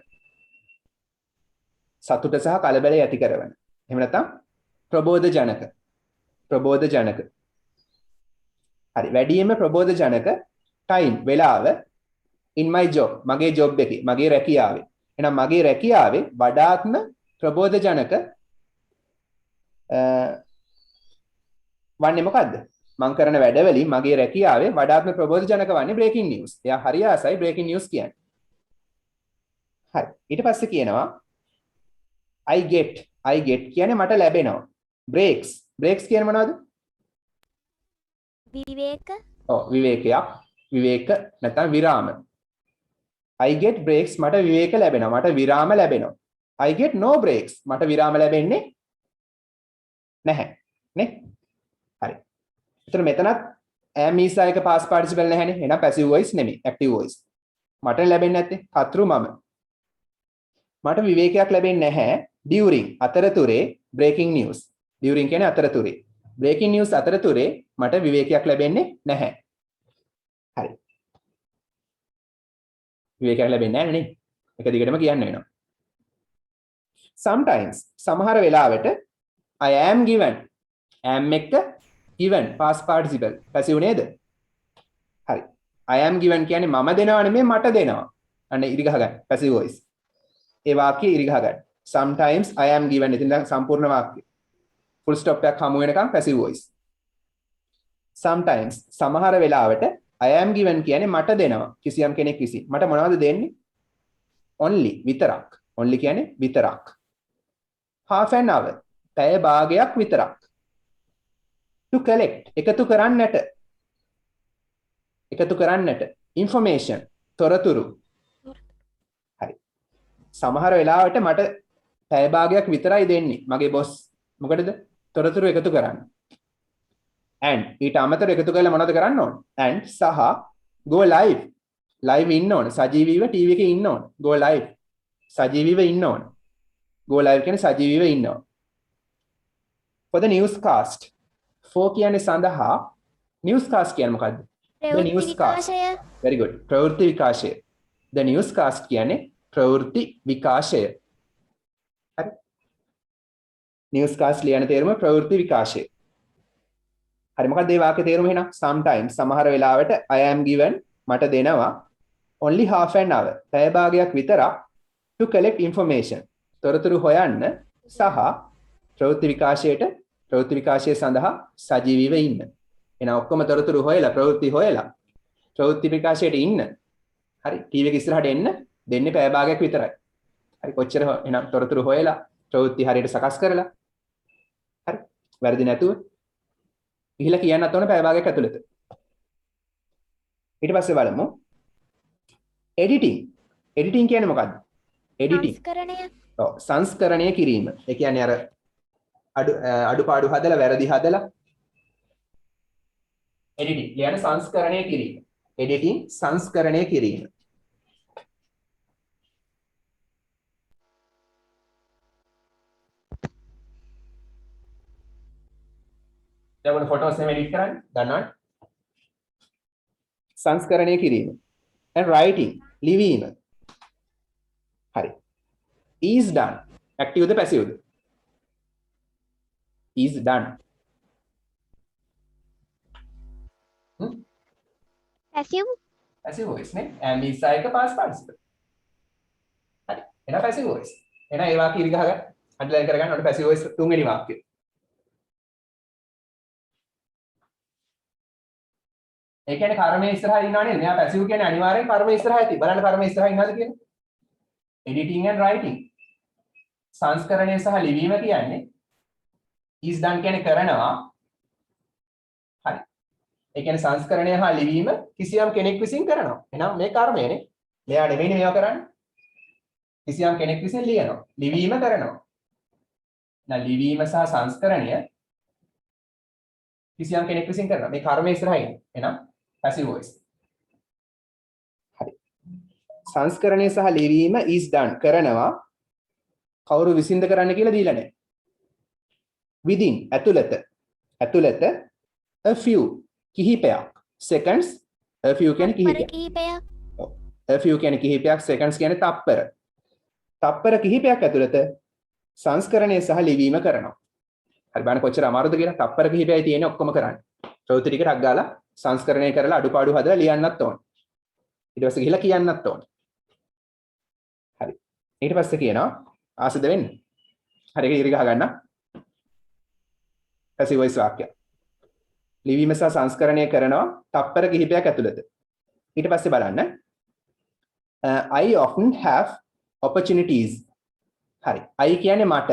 එහෙම නැත්නම් ප්‍රබෝධ ජනක හරි වැඩියෙන්ම ප්‍රබෝධ ජනක time වෙලාව in my job මගේ job එකේ මගේ රැකියාවේ එහෙනම් මගේ රැකියාවේ වඩාත්ම ප්‍රබෝධ ජනක වන්නේ මොකද්ද මම කරන වැඩවලින් මගේ රැකියාවේ වඩාත්ම ප්‍රබෝධ ජනක වන්නේ breaking news එයා හරි ආසයි breaking news කියන්නේ හරි ඊට පස්සේ කියනවා I get කියන්නේ මට ලැබෙනවා breaks කියන්නේ මොනවද විවේක. ඔව් විවේක නැත්නම් විරාම I get breaks මට විවේක ලැබෙනවා මට විරාම ලැබෙනවා I get no breaks මට විරාම ලැබෙන්නේ නැහැ නේ හරි එතන මෙතනත් am is එක past participle නැහැනේ. එහෙනම් passive voice නෙමෙයි, active voice. මට ලැබෙන්නේ නැත්තේ කතෘ මම. මට විවේකයක් ලැබෙන්නේ නැහැ during අතරතුරේ breaking news. during කියන්නේ අතරතුරේ. breaking news අතරතුරේ මට විවේකයක් ලැබෙන්නේ නැහැ. හරි. විවේකයක් ලැබෙන්නේ නැහැ නේ. එක දිගටම කියන්න වෙනවා. sometimes සමහර වෙලාවට I am given am එක given past participle passive නේද? හරි. I am given කියන්නේ මම දෙනවා නෙමෙයි මට දෙනවා. අන්න ඉරි ගහ ගන්න passive voice. ඒ වාක්‍යය ඉරි ගහ ගන්න. sometimes I am given ඉතින් දැන් සම්පූර්ණ වාක්‍යය. full stop එකක් හමු වෙනකම් passive voice. sometimes සමහර වෙලාවට I am given කියන්නේ මට දෙනවා කිසියම් කෙනෙක් විසින්. මට මොනවද දෙන්නේ? only විතරක්. only කියන්නේ විතරක්. half an hour පැය භාගයක් විතරක්. to collect එකතු කරන්නට information තොරතුරු. හරි. සමහර වෙලාවට මට පැය භාගයක් විතරයි දෙන්නේ මගේ බොස්. මොකටද? තොරතුරු එකතු කරන්න. and ඊට අමතරව එකතු කරලා මොනවද කරන්න ඕන? and සහ go live. live ඉන්න ඕන. සජීවීව TV එකේ ඉන්න ඕන. go live. සජීවීව ඉන්න ඕන. go live කියන්නේ සජීවීව ඉන්න ඕන. for the newscast. for කියන්නේ සඳහා newscast කියන්නේ මොකද්ද? the newscast. very good. ප්‍රවෘත්ති විකාශය. the newscast කියන්නේ ප්‍රවෘත්ති විකාශය. හරි. newscast ලියන තේරුම ප්‍රවෘත්ති විකාශය. හරි මොකක්ද මේ වාක්‍යයේ තේරුම එහෙනම්? sometimes සමහර වෙලාවට I am given මට දෙනවා only half an hour පැය භාගයක් විතරක් to collect information තොරතුරු හොයන්න සහ ප්‍රවෘත්ති විකාශය සඳහා සජීවීව ඉන්න. එහෙනම් ඔක්කොම තොරතුරු හොයලා ප්‍රවෘත්ති විකාශයට ඉන්න. හරි ටීවී එක ඉස්සරහට එන්න දෙන්නේ පැය භාගයක් විතරයි. හරි කොච්චර එහෙනම් තොරතුරු හොයලා ප්‍රවෘත්ති හරියට සකස් කරලා හරි වැරදි නැතුව ගිහිලා කියන්නත් ඕන පැය භාගයක් ඇතුළත. ඊට පස්සේ බලමු editing කියන්නේ මොකද්ද? editing සංස්කරණය කිරීම. ඒ කියන්නේ අර අඩුපාඩු හදලා වැරදි හදලා editing කියන්නේ සංස්කරණය කිරීම. editing සංස්කරණය කිරීම. දැන් ෆොටෝස් එහෙම එඩිට් කරන්නේ දන්නවද? සංස්කරණය කිරීම. and writing ලිවීම. හරි. is done active the passive the? is done. passive voice නේ. am is එක past participle. හරි. එහෙනම් passive voice. එහෙනම් ඒ වාක්‍ය ඉරි ගහගන්න. අන්ඩර්ලයින් කරගන්න. ඔන්න passive voice තුන්වෙනි වාක්‍යය. ඒ කියන්නේ කර්මයේ ඉස්සරහා ඉන්නවා නේද? මෙයා පැසිව් කියන්නේ අනිවාර්යෙන් කර්මයේ ඉස්සරහා ඇති. බලන්න කර්මයේ ඉස්සරහා ඉන්නවද කියන්නේ? editing and writing. සංස්කරණය සහ ලිවීම කියන්නේ is done කියන්නේ කරනවා. හරි. ඒ කියන්නේ සංස්කරණය හා ලිවීම කිසියම් කෙනෙක් විසින් කරනවා. එහෙනම් මේ කර්මයනේ. මෙයා නෙමෙයිනේ මේවා කරන්නේ. කිසියම් කෙනෙක් විසින් ලියනවා. ලිවීම කරනවා. දැන් ලිවීම සහ සංස්කරණය කිසියම් කෙනෙක් විසින් කරනවා. මේ කර්මයේ ඉස්සරහා ඉන්නේ. එහෙනම් passive voice. හරි. සංස්කරණය සහ ලිවීම is done කරනවා. කවුරු විසින්ද කරන්න කියලා දීලා නැහැ. within ඇතුළත a few කිහිපයක් seconds a few කියන්නේ කිහිපයක්. a few කියන්නේ කිහිපයක් seconds කියන්නේ තප්පර කිහිපයක් ඇතුළත සංස්කරණය සහ ලිවීම කරනවා. හරි බලන්න කොච්චර අමාරුද කියලා. තප්පර කිහිපයයි තියෙන්නේ ඔක්කොම කරන්නේ. ප්‍රවෘත්ති ටික ටක් ගාලා සංස්කරණය කරලා අඩුපාඩු හදලා ලියන්නත් ඕන. ඊට පස්සේ ගිහලා කියන්නත් ඕන. හරි. ඊට පස්සේ කියනවා ආසද වෙන්න. හරි ඒක ඉරි ගහ ගන්න. passive voice වාක්‍ය. ලිවීම සහ සංස්කරණය කරනවා තප්පර කිහිපයක් ඇතුළත. ඊට පස්සේ බලන්න I often have opportunities. හරි. I කියන්නේ මට.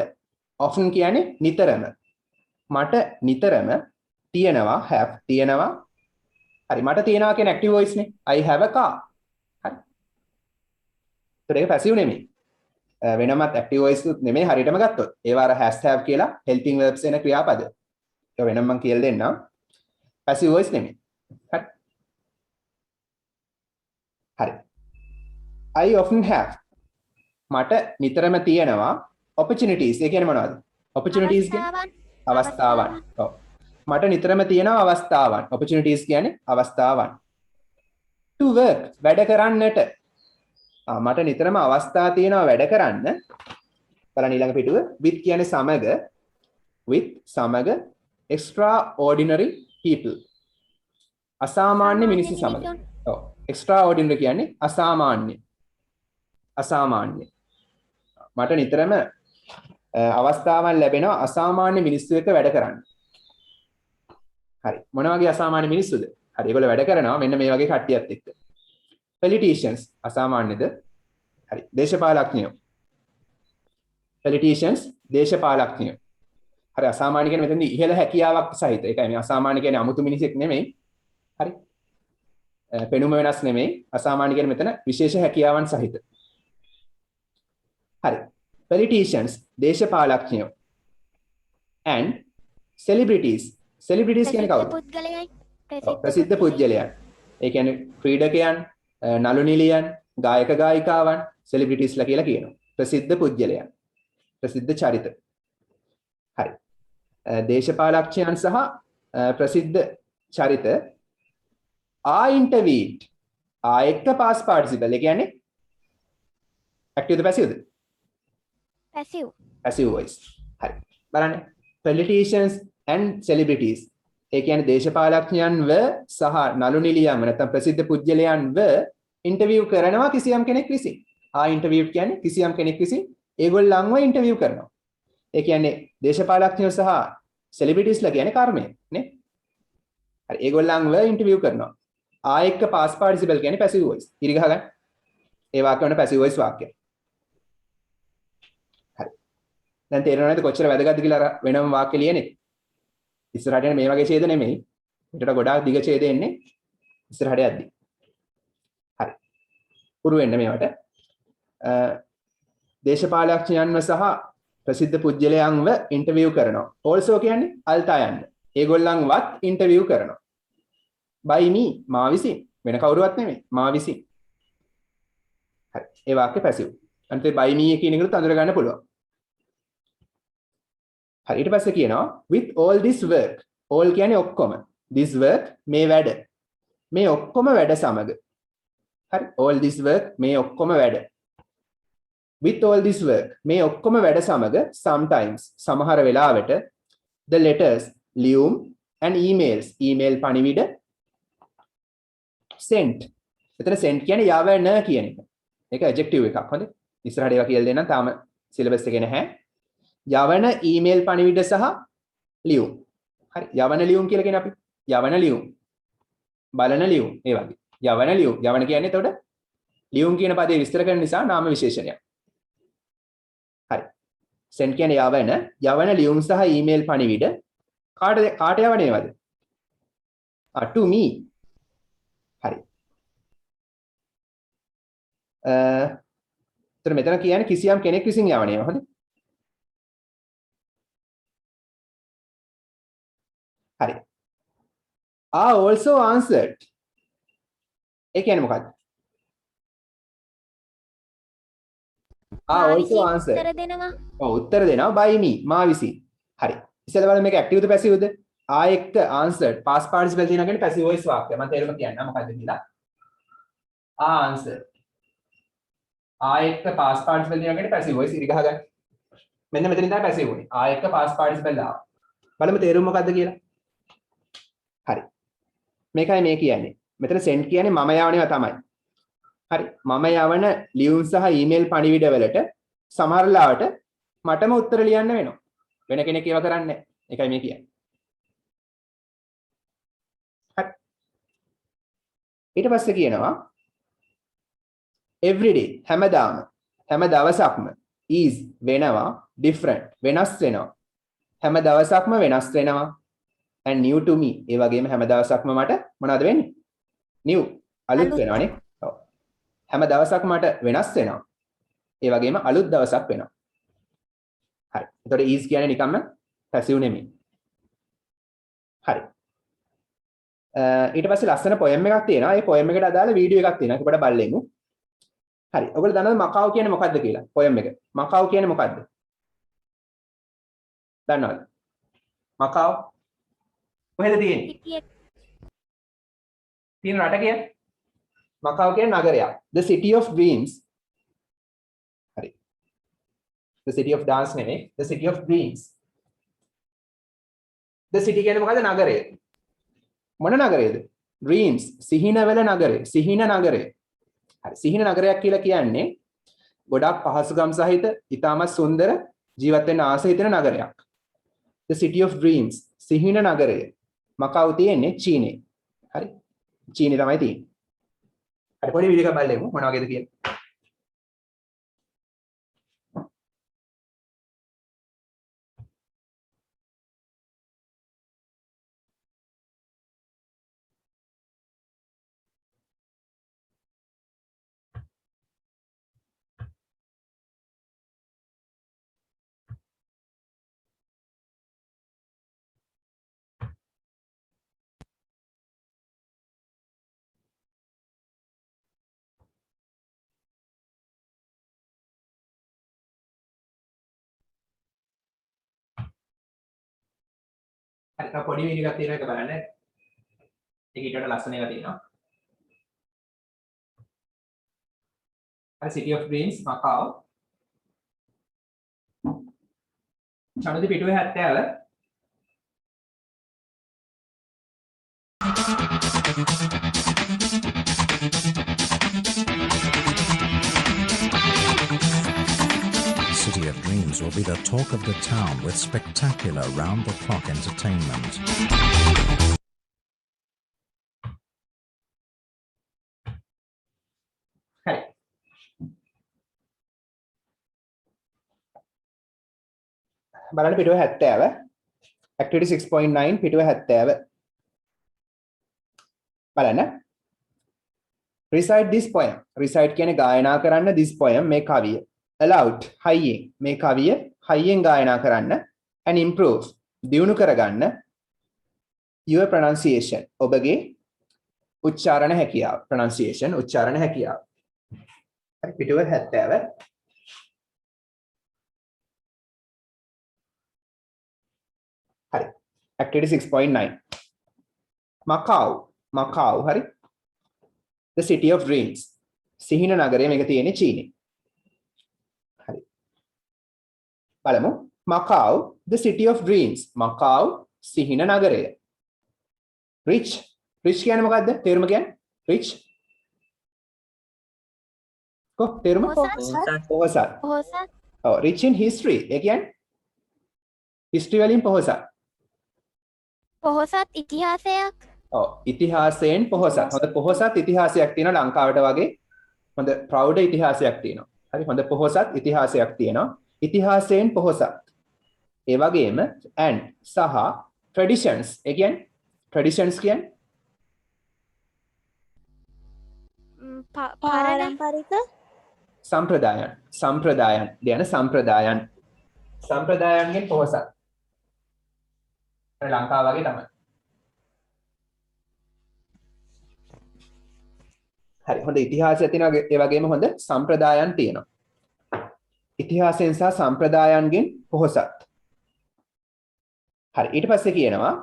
often කියන්නේ නිතරම. මට නිතරම තියෙනවා have තියෙනවා. හරි මට තියෙනවා කියන active voice නේ. I have a car. හරි. ඒතර ඒක passive නෙමෙයි. වෙනමත් active voice නෙමෙයි හරියටම ගත්තොත්. ඒවා අර has have කියලා helping verbs එන ක්‍රියාපද. ඒක වෙනම මම කියලා දෙන්නම්. passive voice නෙමෙයි. හරි. හරි. I often have. මට නිතරම තියෙනවා opportunities. ඒ කියන්නේ මොනවද? opportunities කියන්නේ අවස්ථාවන්. ඔව්. මට නිතරම තියෙනවා අවස්ථාවන්. opportunities කියන්නේ අවස්ථාවන්. to work වැඩ කරන්නට. මට නිතරම අවස්ථා තියෙනවා වැඩ කරන්න. බලන්න ඊළඟ පිටුව with කියන්නේ සමග with සමග extraordinary people. අසාමාන්‍ය මිනිස්සු සමග. ඔව්. extraordinary කියන්නේ අසාමාන්‍ය. අසාමාන්‍ය. මට නිතරම අවස්ථාවන් ලැබෙනවා අසාමාන්‍ය මිනිස්සු එක්ක වැඩ කරන්න. හරි. මොන වගේ අසාමාන්‍ය මිනිස්සුද? හරි. ඒගොල්ලෝ වැඩ කරනවා මෙන්න මේ වගේ කට්ටියත් එක්ක. politicians අසාමාන්‍යද? හරි. දේශපාලඥයෝ. politicians දේශපාලඥයෝ. හරි. අසාමාන්‍ය කියන්නේ මෙතනදී ඉහළ හැකියාවක් සහිත. ඒකයි මේ අසාමාන්‍ය කියන්නේ 아무තු මිනිසෙක් නෙමෙයි. හරි. පෙනුම වෙනස් නෙමෙයි. අසාමාන්‍ය කියන්නේ මෙතන විශේෂ හැකියාවන් සහිත. හරි. politicians දේශපාලඥයෝ and celebrities කියන්නේ කවුද? ප්‍රසිද්ධ පුද්ගලයන්. ඒ කියන්නේ ක්‍රීඩකයන්, නළු නිලියන්, ගායක ගායිකාවන් celebritiesලා කියලා කියනවා. ප්‍රසිද්ධ පුද්ගලයන්. ප්‍රසිද්ධ චරිත. හරි. දේශපාලඥයන් සහ ප්‍රසිද්ධ චරිත are interviewed. එක්ක past participle. ඒ කියන්නේ active ද passive ද? passive voice. හරි. බලන්න. politicians and celebrities. ඒ කියන්නේ දේශපාලඥයන්ව සහ නළු නිලියන්ව නැත්නම් ප්‍රසිද්ධ පුද්ගලයන්ව ඉන්ටර්විව් කරනවා කිසියම් කෙනෙක් විසින්. ඉන්ටර්විව් කියන්නේ කිසියම් කෙනෙක් විසින් ඒගොල්ලන්ව ඉන්ටර්විව් කරනවා. ඒ කියන්නේ දේශපාලඥයෝ සහ සෙලිබ්‍රිටිස්ලා කියන්නේ කර්මය නේ. හරි. ඒගොල්ලන්ව ඉන්ටර්විව් කරනවා. එක්ක past participle කියන්නේ passive voice. ඉරි ගහ ගන්න. ඒ වාක්‍ය වල passive voice වාක්‍ය. දැන් තේරෙනවද කොච්චර වැදගත්ද කියලා වෙනම වාක්‍ය ලියන්නේ? ඉස්සරහට යන මේ වගේ ඡේද නෙමෙයි. ඊටට ගොඩාක් දිග ඡේද එන්නේ ඉස්සරහට යද්දි. හරි. පුරු වෙන්න මේවට. දේශපාලඥයන්ව සහ ප්‍රසිද්ධ පුද්ගලයන්ව ඉන්ටර්විව් කරනවා. also කියන්නේ අල්තා යන්න. ඒගොල්ලන්වත් ඉන්ටර්විව් කරනවා. by me මා විසින්. වෙන කවුරුවත් නෙමෙයි. මා විසින්. හරි. ඒ වාක්‍ය පැසිව්. අන්තිමේ by me කියන එකට අඳුර ගන්න පුළුවන්. හරි. ඊට පස්සේ කියනවා with all this work. all කියන්නේ ඔක්කොම. this work මේ වැඩ. මේ ඔක්කොම වැඩ සමග. හරි. all this work මේ ඔක්කොම වැඩ. with all this work මේ ඔක්කොම වැඩ සමග sometimes සමහර වෙලාවට the letters ලියුම් and emails email පණිවිඩ sent. එතන sent කියන්නේ යවන කියන එක. ඒක adjective එකක්. හොඳයි. ඉස්සරහට ඒවා කියලා දෙන්නම්. තාම syllabus එකේ නැහැ. යවන ඊමේල් පණිවිඩ සහ ලියුම්. හරි. යවන ලියුම් කියලා කියන අපි යවන ලියුම්. බලන ලියුම් ඒ වගේ. යවන ලියුම්. යවන කියන්නේ එතකොට ලියුම් කියන පදේ විස්තර කරන නිසා නාම විශේෂණයක්. හරි. send කියන්නේ යවන ලියුම් සහ ඊමේල් පණිවිඩ කාට යවන්නේවද? to me. හරි. එතන මෙතන කියන්නේ කිසියම් කෙනෙක් විසින් යවන්නේව. හොඳයි. හරි. are also answered. ඒ කියන්නේ මොකක්ද? are also answered. උත්තර දෙනවා. ඔව් උත්තර දෙනවා by me මා විසින්. හරි. ඉතින් බලන්න මේක active ද passive ද? එක්ක answered past participle තියෙනවා කියන්නේ passive voice වාක්‍ය. මම තේරුම කියන්නම් මොකද්ද කියලා. answered. එක්ක past participle තියෙනවා කියන්නේ passive voice ඉරි ගහ ගන්න. මෙන්න මෙතනින් තමයි passive උනේ. එක්ක past participle ආවා. බලමු තේරුම මොකද්ද කියලා. හරි. මේකයි මේ කියන්නේ. මෙතන send කියන්නේ මම යවනවා තමයි. හරි. මම යවන ලියුම් සහ ඊමේල් පණිවිඩ වලට සමහර ලාවට මටම උත්තර ලියන්න වෙනවා. වෙන කෙනෙක් ඒව කරන්නේ නැහැ. ඒකයි මේ කියන්නේ. හරි. ඊට පස්සේ කියනවා every day හැමදාම හැම දවසක්ම is වෙනවා different වෙනස් වෙනවා. හැම දවසක්ම වෙනස් වෙනවා. and new to me ඒ වගේම හැම දවසක්ම මට මොනවද වෙන්නේ? new අලුත් වෙනවානේ. ඔව්. හැම දවසක්ම මට වෙනස් වෙනවා. ඒ වගේම අලුත් දවසක් වෙනවා. හරි. එතකොට is කියන්නේ නිකම්ම passive නෙමෙයි. හරි. ඊට පස්සේ ලස්සන පොයම් එකක් තියෙනවා. ඒ පොයම් එකට අදාළ වීඩියෝ එකක් තියෙනවා. අපි පොඩ්ඩක් බලමු. හරි. ඔයගොල්ලෝ දන්නවද මකාව් කියන්නේ මොකක්ද කියලා? පොයම් එක. මකාව් කියන්නේ මොකක්ද? දන්නවද? මකාව් කොහෙද තියෙන්නේ? තියෙන රට කියන්නේ? මකාව් කියන්නේ නගරයක්. The city of dreams. හරි. The city of dance නෙමෙයි. The city of dreams. The city කියන්නේ මොකද්ද? නගරය. මොන නගරයේද? dreams. සිහිනවල නගරය. සිහින නගරය. හරි. සිහින නගරයක් කියලා කියන්නේ ගොඩක් පහසුකම් සහිත, ඉතාමත් සුන්දර, ජීවත් වෙන්න ආස හිතෙන නගරයක්. The city of dreams. සිහින නගරය. මකාව් තියෙන්නේ චීනේ. හරි. චීනේ තමයි තියෙන්නේ. හරි පොඩි වීඩියෝ එකක් බලමු මොන වගේද කියලා. හරි තව පොඩි වීඩියෝ එකක් තියෙනවා ඒක බලන්න. ඒක ඊට වඩා ලස්සන එකක් තියෙනවා. හරි City of Dreams මකාව්. චනුදි පිටුවේ 70. City of Dreams will be the talk of the town with spectacular round-the-clock entertainment. හරි. බලන්න පිටුවේ 70. Activity 6.9 පිටුවේ 70. බලන්න. Recite this poem. Recite කියන්නේ ගායනා කරන්න this poem මේ කවිය. Aloud හයියෙන් මේ කවිය හයියෙන් ගායනා කරන්න and improve දියුණු කරගන්න your pronunciation ඔබගේ උච්චාරණ හැකියාව pronunciation උච්චාරණ හැකියාව. හරි පිටුව 70. හරි activity 6.9 මකාව් හරි the city of dreams සිහින නගරය මේක තියෙන්නේ චීනේ. බලමු මකාව් the city of dreams මකාව් සිහින නගරය. rich කියන්නේ මොකද්ද? තේරුම කියන්නේ rich කො තේරුම පොහොසත්. ඔව් rich in history ඒ කියන්නේ history වලින් පොහොසත්. පොහොසත් ඉතිහාසයක්. ඔව් ඉතිහාසයෙන් පොහොසත්. හොඳ පොහොසත් ඉතිහාසයක් තියෙනවා ලංකාවට වගේ. හොඳ ප්‍රෞඩ ඉතිහාසයක් තියෙනවා. හරි හොඳ පොහොසත් ඉතිහාසයක් තියෙනවා. ඉතිහාසයෙන් පොහොසත්. ඒ වගේම and සහ traditions ඒ කියන්නේ traditions කියන්නේ පාරම්පරික සම්ප්‍රදායන්ගෙන් පොහොසත්. ලංකාව වගේ තමයි. හරි හොඳ ඉතිහාසයක් තියෙනවා ඒ වගේම හොඳ සම්ප්‍රදායන් තියෙනවා. ඉතිහාසයෙන් සහ සම්ප්‍රදායන්ගෙන් පොහොසත්. හරි ඊට පස්සේ කියනවා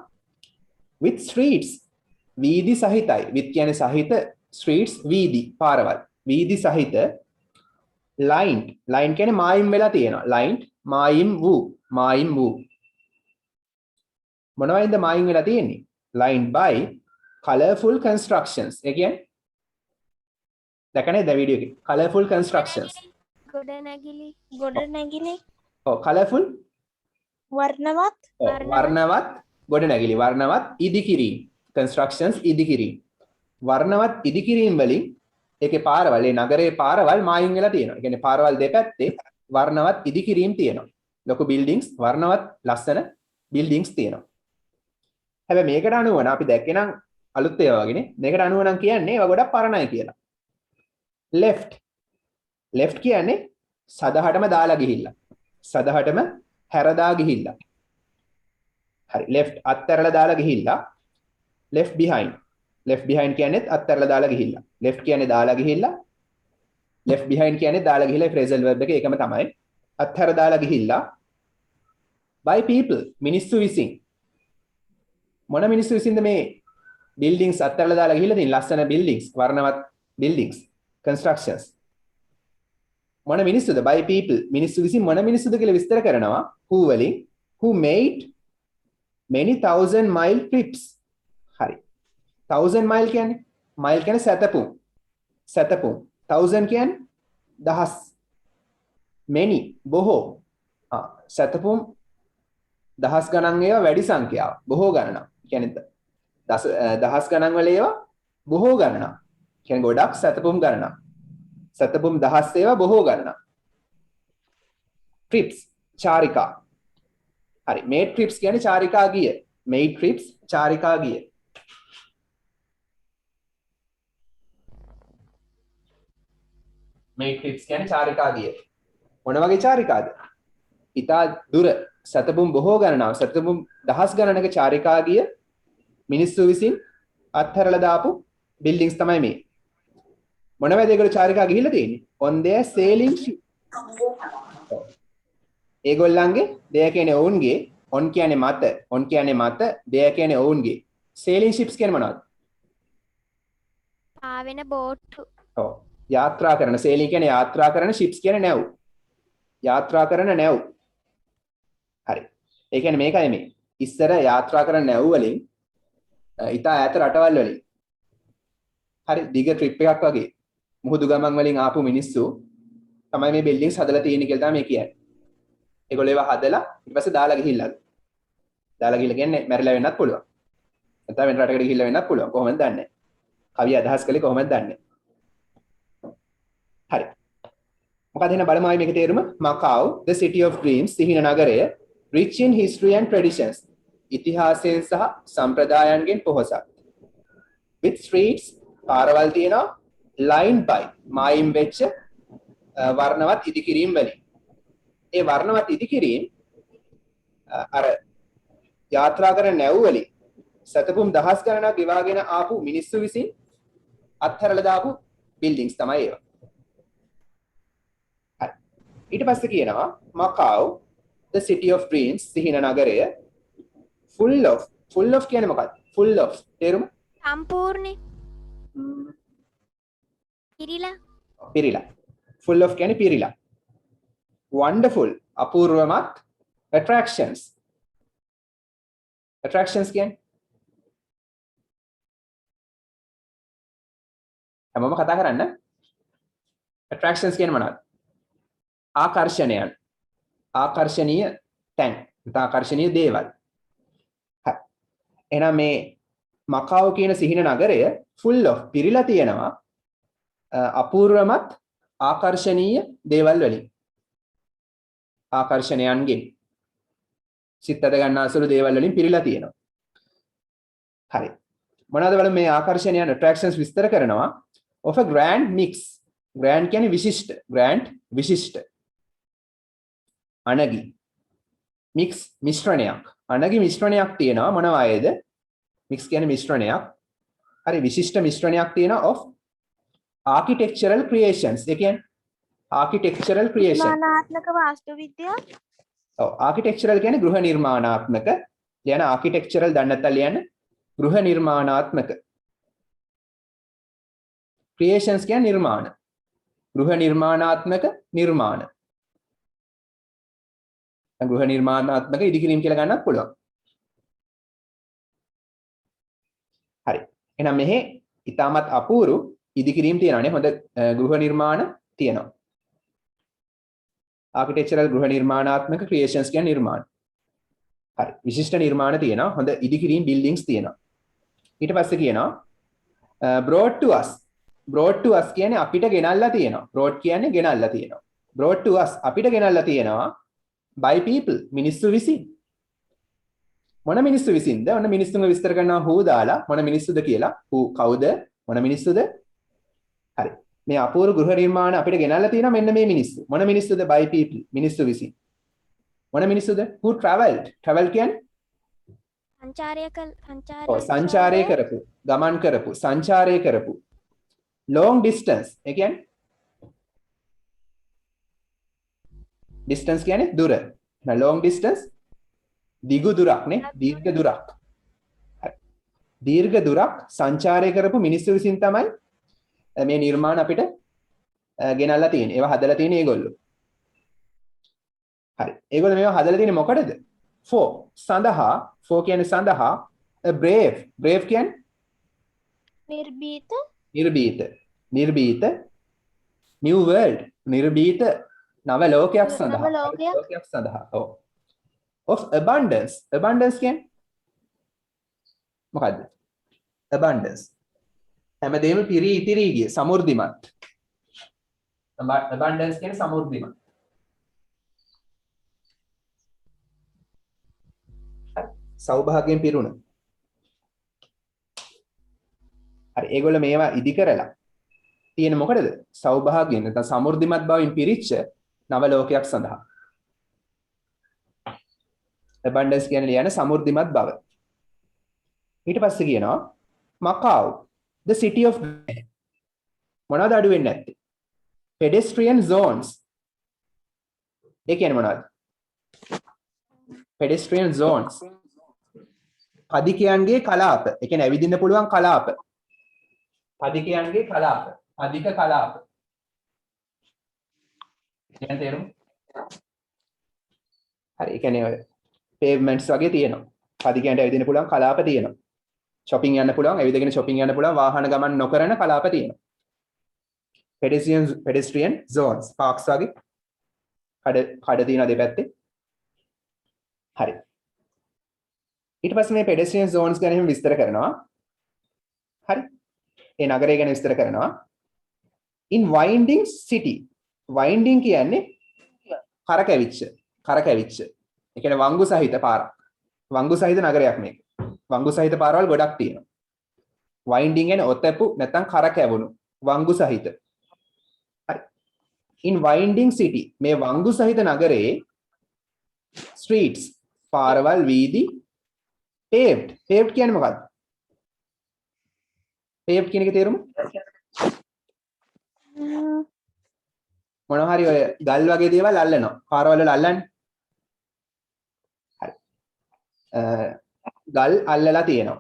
with streets වීදි සහිතයි. with කියන්නේ සහිත streets වීදි පාරවල්. වීදි සහිත lined කියන්නේ මායිම් වෙලා තියෙනවා. lined මායිම් වූ මොනවයින්ද මායිම් වෙලා තියෙන්නේ? lined by colorful constructions. ඒ කියන්නේ දැකනේ ද වීඩියෝ එකේ colorful constructions. ගොඩනැගිලි ඔව් colorful වර්ණවත් ගොඩනැගිලි වර්ණවත් ඉදිකිරීම constructions ඉදිකිරීම වර්ණවත් ඉදිකිරීම වලින් ඒකේ පාරවල් ඒ නගරයේ පාරවල් මායිම් වෙලා තියෙනවා. ඒ කියන්නේ පාරවල් දෙපැත්තේ වර්ණවත් ඉදිකිරීම තියෙනවා. ලොකු buildings වර්ණවත් ලස්සන buildings තියෙනවා. හැබැයි මේකට අනුව නම් අපි දැක්කේ නම් අලුත් ඒවා වගේනේ. මේකට අනුව නම් කියන්නේ ඒවා ගොඩක් පරණයි කියලා. left කියන්නේ සදහටම දාලා ගිහිල්ලා. left behind. left behind කියන්නේත් අත්හැරලා දාලා ගිහිල්ලා. left කියන්නේ දාලා ගිහිල්ලා. left behind කියන්නේ දාලා ගිහිල්ලා phrasal verb එක ඒකම තමයි. අත්හැර දාලා ගිහිල්ලා. by people මිනිස්සු විසින්. මොන මිනිස්සු විසින්ද මේ buildings අත්හැරලා දාලා ගිහිල්ලා තියෙන ලස්සන buildings වර්ණවත් buildings constructions. මොන මිනිස්සුද by people මිනිස්සු විසින් මොන මිනිස්සුද කියලා විස්තර කරනවා who වලින් who made many thousand mile trips. හරි. 1000 mile කියන්නේ mile කියන්නේ සතපුම්. සතපුම්. 1000 කියන්නේ දහස්. many බොහෝ. සතපුම් දහස් ගණන් ඒවා වැඩි සංඛ්‍යාව. බොහෝ ගණනක්. කියන්නේ දහස් ගණන් වල ඒවා බොහෝ ගණනක්. කියන්නේ ගොඩක් සතපුම් ගණනක්. සතපුම් දහස් ඒවා බොහෝ ගණනක්. trips චාරිකා. හරි. made trips කියන්නේ චාරිකා ගිය. made trips චාරිකා ගිය. made trips කියන්නේ චාරිකා ගිය. මොන වගේ චාරිකාද? ඉතා දුර සතපුම් බොහෝ ගණනාව සතපුම් දහස් ගණනක චාරිකා ගිය මිනිස්සු විසින් අත්හැරලා දාපු buildings තමයි මේ. මොන වේද ඒගොල්ලෝ චාරිකා ගිහිල්ලා තියෙන්නේ? on their sailing ship. ඒගොල්ලන්ගේ they කියන්නේ ඔවුන්ගේ on කියන්නේ මත on කියන්නේ මත they කියන්නේ ඔවුන්ගේ sailing ships කියන්නේ මොනවද? පාවෙන බෝට්ටු. ඔව්. යාත්‍රා කරන sailing කියන්නේ යාත්‍රා කරන ships කියන්නේ නැව්. යාත්‍රා කරන නැව්. හරි. ඒ කියන්නේ මේකයි මේ. ඉස්සර යාත්‍රා කරන නැව් වලින් ඉතා ඈත රටවල් වලින් හරි දිග ට්‍රිප් එකක් වගේ මුහුදු ගමන් වලින් ආපු මිනිස්සු තමයි මේ බිල්ඩින්ග්ස් හදලා තියෙන්නේ කියලා තමයි මේ කියන්නේ. ඒගොල්ලෝ ඒවා හදලා ඊට පස්සේ දාලා ගිහිල්ලා. දාලා ගිහිල්ලා කියන්නේ මැරිලා වෙන්නත් පුළුවන්. නැත්නම් වෙන රටකට ගිහිල්ලා වෙන්නත් පුළුවන්. කොහොමද දන්නේ? කවිය අදහස් කළේ කොහොමද දන්නේ? හරි. මොකද එහෙනම් බලමු ආයි මේකේ තේරුම. Macau, the city of dreams, සිහින නගරය, rich in history and traditions. ඉතිහාසයෙන් සහ සම්ප්‍රදායන්ගෙන් පොහොසත්. With streets පාරවල් තියෙනවා lined by මායිම් වෙච්ච වර්ණවත් ඉදිකිරීම් වලින්. ඒ වර්ණවත් ඉදිකිරීම් අර යාත්‍රා කරන නැව් වලින් සතපුම් දහස් ගණනක් ගෙවාගෙන ආපු මිනිස්සු විසින් අත්හැරලා දාපු buildings තමයි ඒවා. හරි. ඊට පස්සේ කියනවා Macau, the city of dreams, සිහින නගරය, full of කියන්නේ මොකක්ද? full of තේරුම? සම්පූර්ණේ. පිරිලා. පිරිලා. full of කියන්නේ පිරිලා. wonderful අපූර්වමත් attractions. attractions කියන්නේ හැමෝම කතා කරන්න. attractions කියන්නේ මොනවද? ආකර්ෂණයන්. ආකර්ෂණීය තැන්. නැත්නම් ආකර්ෂණීය දේවල්. හරි. එහෙනම් මේ මකාව් කියන සිහින නගරය full of පිරීලා තියෙනවා අපූර්වමත් ආකර්ෂණීය දේවල් වලින්. ආකර්ෂණයන්ගෙන් සිත් අද ගන්න අසුළු දේවල් වලින් පිරීලා තියෙනවා. හරි. මොනවද බලමු මේ ආකර්ෂණයන් attractions විස්තර කරනවා of a grand mix. grand කියන්නේ විශිෂ්ට. grand විශිෂ්ට. අනගි. mix මිශ්‍රණයක්. අනගි මිශ්‍රණයක් තියෙනවා මොනවායේද? mix කියන්නේ මිශ්‍රණයක්. හරි විශිෂ්ට මිශ්‍රණයක් තියෙනවා of architectural creations. ඒ කියන්නේ architectural creation. නිර්මාණාත්මක වාස්තු විද්‍යාව. ඔව් architectural කියන්නේ ගෘහ නිර්මාණාත්මක. ලියන architectural දන්නේ නැත්නම් ලියන්න ගෘහ නිර්මාණාත්මක. creations කියන්නේ නිර්මාණ. ගෘහ නිර්මාණාත්මක නිර්මාණ. ගෘහ නිර්මාණාත්මක ඉදිකිරීම කියලා ගන්නත් පුළුවන්. හරි. එහෙනම් මෙහි ඊටමත් අපූරු ඉදිකිරීම තියෙනවානේ. හොඳ ගෘහ නිර්මාණ තියෙනවා. ආකිටෙක්චරල් ගෘහ නිර්මාණාත්මක ක්‍රියේෂන්ස් කියන්නේ නිර්මාණ. හරි. විශිෂ්ට නිර්මාණ තියෙනවා. හොඳ ඉදිකිරීම බිල්ඩින්ග්ස් තියෙනවා. ඊට පස්සේ කියනවා brought to us. brought to us කියන්නේ අපිට ගෙනල්ලා තියෙනවා. brought කියන්නේ ගෙනල්ලා තියෙනවා. brought to us අපිට ගෙනල්ලා තියෙනවා by people මිනිස්සු විසින්. මොන මිනිස්සු විසින්ද? ඔන්න මිනිස්සුන්ව විස්තර කරනවා who දාලා මොන මිනිස්සුද කියලා. who කවුද? මොන මිනිස්සුද? හරි. මේ අපූර්ව ගෘහ නිර්මාණ අපිට ගෙනල්ලා තියෙනවා මෙන්න මේ මිනිස්සු. මොන මිනිස්සුද? by people මිනිස්සු විසින්. මොන මිනිස්සුද? who traveled. travel කියන්නේ සංචාරය කරපු ගමන් කරපු සංචාරය කරපු long distance ඒ කියන්නේ distance කියන්නේ දුර long distance දිගු දුරක් නේ දීර්ඝ දුරක් හරි දීර්ඝ දුරක් සංචාරය කරපු මිනිස්සු විසින් තමයි මේ නිර්මාණ අපිට ගෙනල්ලා තියෙන්නේ ඒවා හදලා තියෙන්නේ ඒගොල්ලෝ හරි ඒගොල්ලෝ මේවා හදලා තියෙන්නේ මොකටද for සඳහා for කියන්නේ සඳහා brave කියන්නේ නිර්භීත new world නිර්භීත නව ලෝකයක් සඳහා ඔව් of abundance කියන්නේ මොකද්ද abundance හැමදේම පිරී ඉතිරී ගිය සමෘද්ධිමත් abundance කියන්නේ සමෘද්ධිමත් සෞභාග්‍යයෙන් පිරුණ හරි ඒගොල්ලෝ මේවා ඉදි කරලා තියෙන මොකටද සෞභාග්‍යයෙන් නැත්නම් සමෘද්ධිමත් බවින් පිරිච්ච නව ලෝකයක් සඳහා abundance කියන්නේ ලියන සමෘද්ධිමත් බව ඊට පස්සේ කියනවා Macau the city of මොනවද අඩු වෙන්නේ නැත්තේ pedestrian zones ඒ කියන්නේ මොනවද pedestrian zones පදිකයන්ගේ කලාප ඒ කියන්නේ ඇවිදින්න පුළුවන් කලාප පදිකයන්ගේ කලාප අධික කලාප දැන් තේරුම් හරි ඒ කියන්නේ pavements වගේ තියෙනවා පදිකයන්ට ඇවිදින්න පුළුවන් කලාප තියෙනවා shopping යන්න පුළුවන් ඇවිදගෙන shopping යන්න පුළුවන් වාහන ගමන් නොකරන කලාප තියෙනවා pedestrian zones parks වගේ කඩ තියෙනවා දෙපැත්තේ හරි ඊට පස්සේ මේ pedestrian zones ගැන එහෙම විස්තර කරනවා හරි ඒ නගරය ගැන විස්තර කරනවා in winding city winding කියන්නේ කරකැවිච්ච ඒ කියන්නේ වංගු සහිත පාරක් වංගු සහිත නගරයක් මේක වංගු සහිත පාරවල් ගොඩක් තියෙනවා winding කියන්නේ ඔතපු නැත්නම් කරකැවුණු වංගු සහිත හරි in winding city මේ වංගු සහිත නගරයේ streets පාරවල් වීදි paved කියන්නේ මොකක්ද paved කියන එකේ තේරුම මොනවා හරි ඔය ගල් වගේ දේවල් අල්ලනවා පාරවල් වල අල්ලන්නේ හරි ගල් අල්ලලා තියෙනවා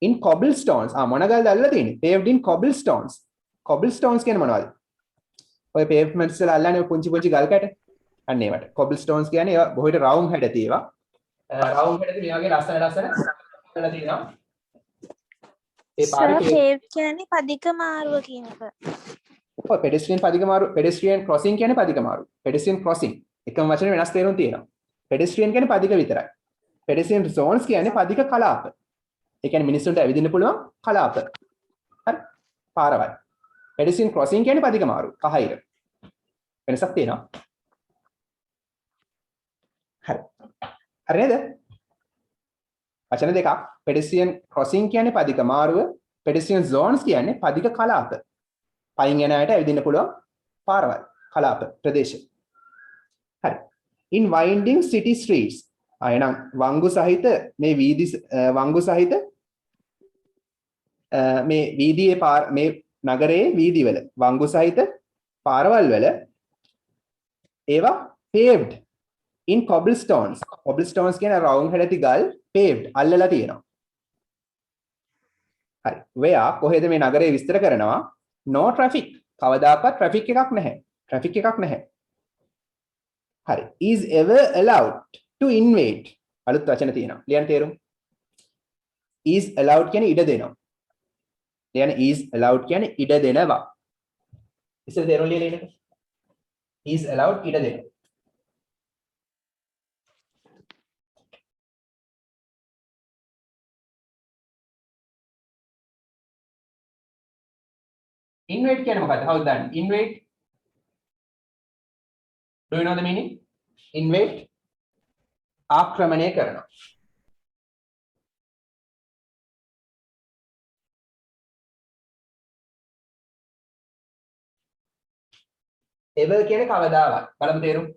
in cobblestones මොන ගල්ද අල්ලලා තියෙන්නේ paved in cobblestones කියන්නේ මොනවද ඔය pavements වල අල්ලන්නේ පුංචි ගල් කැට අන්න ඒවට cobblestones කියන්නේ ඒවා බොහෝ විට රවුම් හැඩති ඒවා රවුම් හැඩති මේ වගේ ලස්සන අල්ලලා තියෙනවා ඒ පාරේ paved කියන්නේ පදික මාරුව කියන එක ඔය pedestrian crossing කියන්නේ පදික මාරු pedestrian crossing එකම වචනේ වෙනස් තේරුම් තියෙනවා pedestrian කියන්නේ පදික විතරයි pedestrian zones කියන්නේ පදික කලාප ඒ කියන්නේ මිනිස්සුන්ට ඇවිදින්න පුළුවන් කලාප හරි පාරවල් pedestrian crossing කියන්නේ පදික මාරු කහිර වෙනසක් තියෙනවා හරි නේද වචන දෙකක් pedestrian crossing කියන්නේ පදික මාරුව pedestrian zones කියන්නේ පදික කලාප පයින් යන අයට ඇවිදින්න පුළුවන් පාරවල් කලාප ප්‍රදේශ හරි in winding city streets එහෙනම් වංගු සහිත මේ වීදි වංගු සහිත මේ වීදියේ මේ නගරයේ වීදිවල වංගු සහිත පාරවල් වල ඒවා paved in cobblestones කියන රවුම් හැඩති ගල් paved අල්ලලා තියෙනවා හරි where කොහෙද මේ නගරේ විස්තර කරනවා no traffic කවදාකවත් traffic එකක් නැහැ හරි is ever allowed to invade අලුත් වචන තියෙනවා ලියන්න තේරුම් is allowed කියන්නේ ඉඩ දෙනවා ලියන්න is allowed කියන්නේ ඉඩ දෙනවා ඉතින් තේරුම් ලියලා ඉන්නක is allowed ඉඩ දෙනවා invade කියන්නේ මොකක්ද? හවුද දන්නේ? invade do you know the meaning? invade ආක්‍රමණය කරනවා. ever කියන්නේ කවදාවත්. බලමු තේරුම්.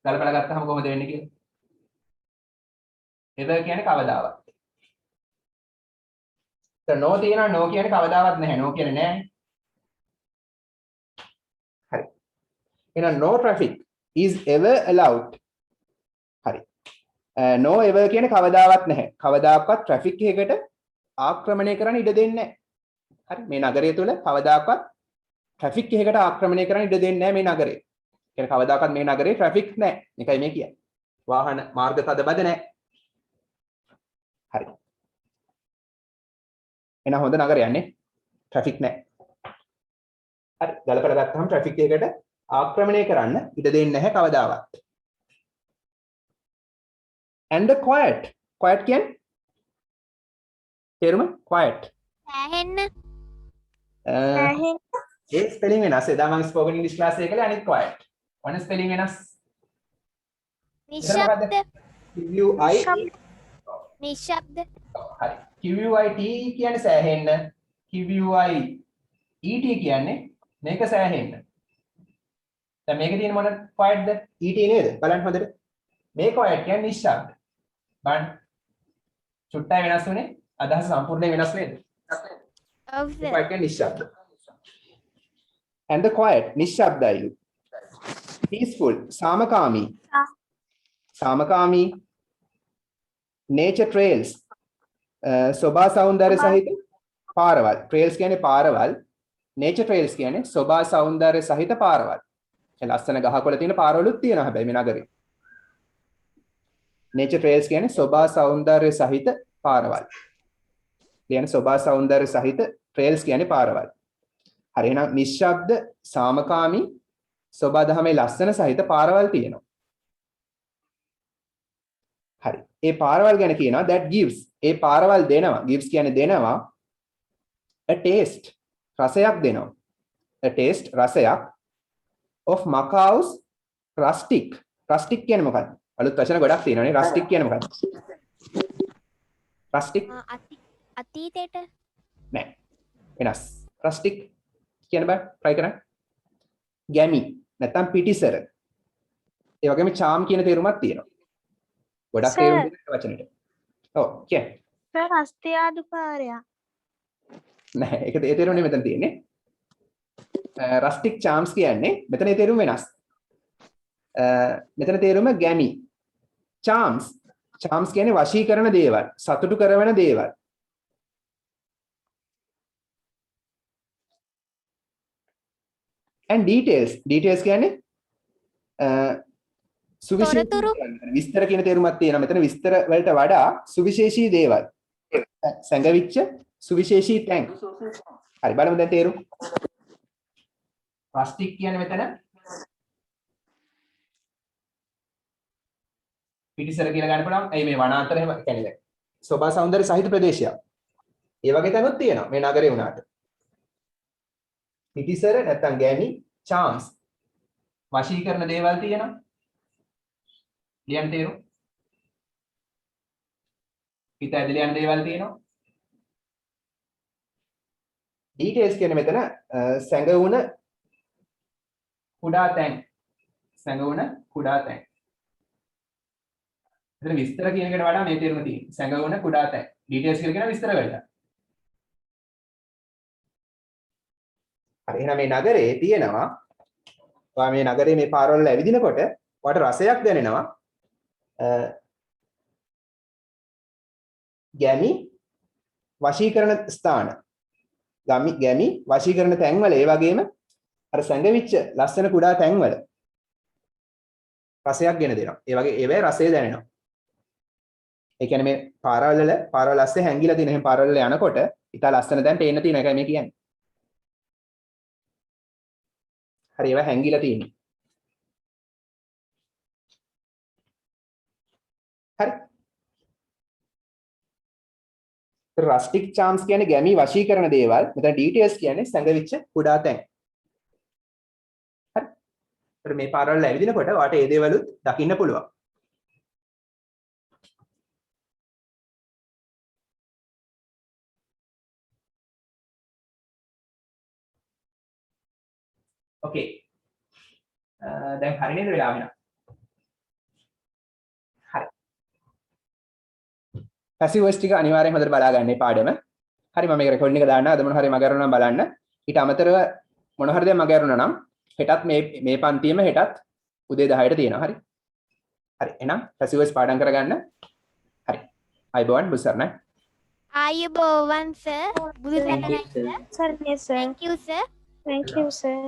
ගලපලා ගත්තාම කොහොමද වෙන්නේ කියලා. ever කියන්නේ කවදාවත්. no තියෙනවා no කියන්නේ කවදාවත් නැහැ. no කියන්නේ නැහැ. හරි. එහෙනම් no traffic is ever allowed. හරි. no ever කියන්නේ කවදාවත් නැහැ. කවදාකවත් traffic එකකට ආක්‍රමණය කරන්න ඉඩ දෙන්නේ නැහැ. හරි. මේ නගරය තුල කවදාකවත් traffic එකකට ආක්‍රමණය කරන්න ඉඩ දෙන්නේ නැහැ මේ නගරේ. කියන්නේ කවදාකවත් මේ නගරේ traffic නැහැ. මේකයි මේ කියන්නේ. වාහන මාර්ග තදබද නැහැ. හරි. එහෙනම් හොඳ නගරයක් නේ. traffic නැහැ. හරි. ගලපලා ගත්තාම traffic එකකට ආක්‍රමණය කරන්න ඉඩ දෙන්නේ නැහැ කවදාවත්. and quiet. quiet කියන්නේ තේරුම quiet. සෑහෙන්න. ඒ ස්පෙලිං වෙනස්. එදා මම ස්පෝකන් ඉංග්‍රීසි ක්ලාස් එකේ කළේ අනිත් quiet. ඔන්න ස්පෙලිං වෙනස්. නිශ්ශබ්ද. නිශ්ශබ්ද. හරි. QUIT කියන්නේ සෑහෙන්න. QUIET කියන්නේ මේක සෑහෙන්න. දැන් මේකේ තියෙන මොන quietද? ET නේද? බලන්න හොඳට. මේ quiet කියන්නේ නිශ්ශබ්ද. බලන්න. චුට්ටයි වෙනස් වුනේ. අදහස සම්පූර්ණයෙන් වෙනස් නේද? ඔව් සර්. quiet කියන්නේ නිශ්ශබ්ද. and the quiet නිශ්ශබ්දයි. peaceful සාමකාමී. සාමකාමී. nature trails සෝභා සෞන්දර්ය සහිත පාරවල්. trails කියන්නේ පාරවල්. nature trails කියන්නේ සෝභා සෞන්දර්ය සහිත පාරවල්. ඒ ලස්සන ගහකොළ තියෙන පාරවලුත් තියෙනවා හැබැයි මේ නගරේ. nature trails කියන්නේ සෝභා සෞන්දර්ය සහිත පාරවල්. කියන්නේ සෝභා සෞන්දර්ය සහිත trails කියන්නේ පාරවල්. හරි එහෙනම් නිශ්ශබ්ද සාමකාමී සෝභා දහමේ ලස්සන සහිත පාරවල් තියෙනවා. හරි. ඒ පාරවල් ගැන කියනවා that gives. ඒ පාරවල් දෙනවා. gives කියන්නේ දෙනවා. a taste. රසයක් දෙනවා. a taste රසයක් of Macau's rustic. rustic කියන්නේ මොකක්ද? අලුත් වචන ගොඩක් තියෙනවානේ. rustic කියන්නේ මොකක්ද? rustic අතීතයට. නෑ. වෙනස්. rustic කියන බෑ try කරන්න. ගැමි නැත්නම් පිටිසර. ඒ වගේම charm කියන තේරුමක් තියෙනවා. ගොඩක් Sir. තේරුම් දෙන්න වචනෙට. ඔව් කියන්නේ. සර් හස්තියාදුකාරයා. නෑ ඒක ඒ තේරුම නෙමෙයි මෙතන තියෙන්නේ. rustic charms කියන්නේ මෙතන ඒ තේරුම වෙනස්. මෙතන තේරුම ගැමි. charms කියන්නේ වශී කරන දේවල්, සතුටු කරන දේවල්. and details කියන්නේ තොරතුරු. විස්තර කියන තේරුමක් තියෙනවා. මෙතන විස්තර වලට වඩා සුවිශේෂී දේවල්. සංගවිච්ච සුවිශේෂී තැන්. හරි බලමු දැන් තේරුම්. rustic කියන්නේ මෙතන පිටිසර කියලා ගන්න පුළුවන්. ඒ මේ වනාන්තර එහෙම කියන්නේ සෝභා සෞන්දර්ය සහිත ප්‍රදේශයක්. ඒ වගේ තැනුත් තියෙනවා මේ නගරේ වුණාට. පිටිසර නැත්තම් ගැමි charms වශී කරන දේවල් තියෙනවා. ලියන්න තේරුම්. පිට ඇදලා යන දේවල් තියෙනවා. details කියන්නේ මෙතන සැඟවුණ කුඩා තැන්. සැඟවුණ කුඩා තැන්. මෙතන විස්තර කියන එකට වඩා මේ තේරුම තියෙනවා. සැඟවුණ කුඩා තැන්. details කියලා කියන විස්තර වලට. හරි එහෙනම් මේ නගරේ තියෙනවා. ඔයා මේ නගරේ මේ පාරවල් වල ඇවිදිනකොට ඔයාට රසයක් දැනෙනවා. ගැමි වශීකරණ ස්ථාන. ගැමි වශීකරණ තැන්වල ඒ වගේම අර සැඟවිච්ච ලස්සන කුඩා තැන්වල රසයක් ගෙන දෙනවා. ඒ වගේ ඒවැ රසය දැනෙනවා. ඒ කියන්නේ මේ පාරවල් ඇස්සේ හැංගිලා තියෙන එහෙනම් පාරවල් වල යනකොට ඉතා ලස්සන දැන් පේන්න තියෙන එකයි මේ කියන්නේ. හරි ඒවා හැංගිලා තියෙන්නේ. හරි. rustic charms කියන්නේ ගැමි වශී කරන දේවල්. මෙතන details කියන්නේ සැඟවිච්ච කුඩා තැන්. හරි. ඒත් මේ පාරවල් ඇවිදිනකොට ඔයාට ඒ දේවලුත් දකින්න පුළුවන්. Okay. දැන් හරි නේද වෙලාව වෙනවා? පැසිව් වොයිස් ටික අනිවාර්යෙන් හොඳට බලා ගන්න මේ පාඩම. හරි මම මේක රෙකෝඩින් එක දාන්න. අද මොන හරි මග අරුණා බලන්න. ඊට අමතරව මොන හරි දෙයක් මග අරුණා නම් හෙටත් මේ පන්තියේම හෙටත් උදේ 10ට තියෙනවා. හරි. හරි. එහෙනම් පැසිව් වොයිස් පාඩම් කරගන්න. හරි. අයබෝවන් බුසර්ණයි. ආයුබෝවන් සර්. බුදු සරණයි sir. Sir, yes, sir. Thank you sir. Thank you, sir.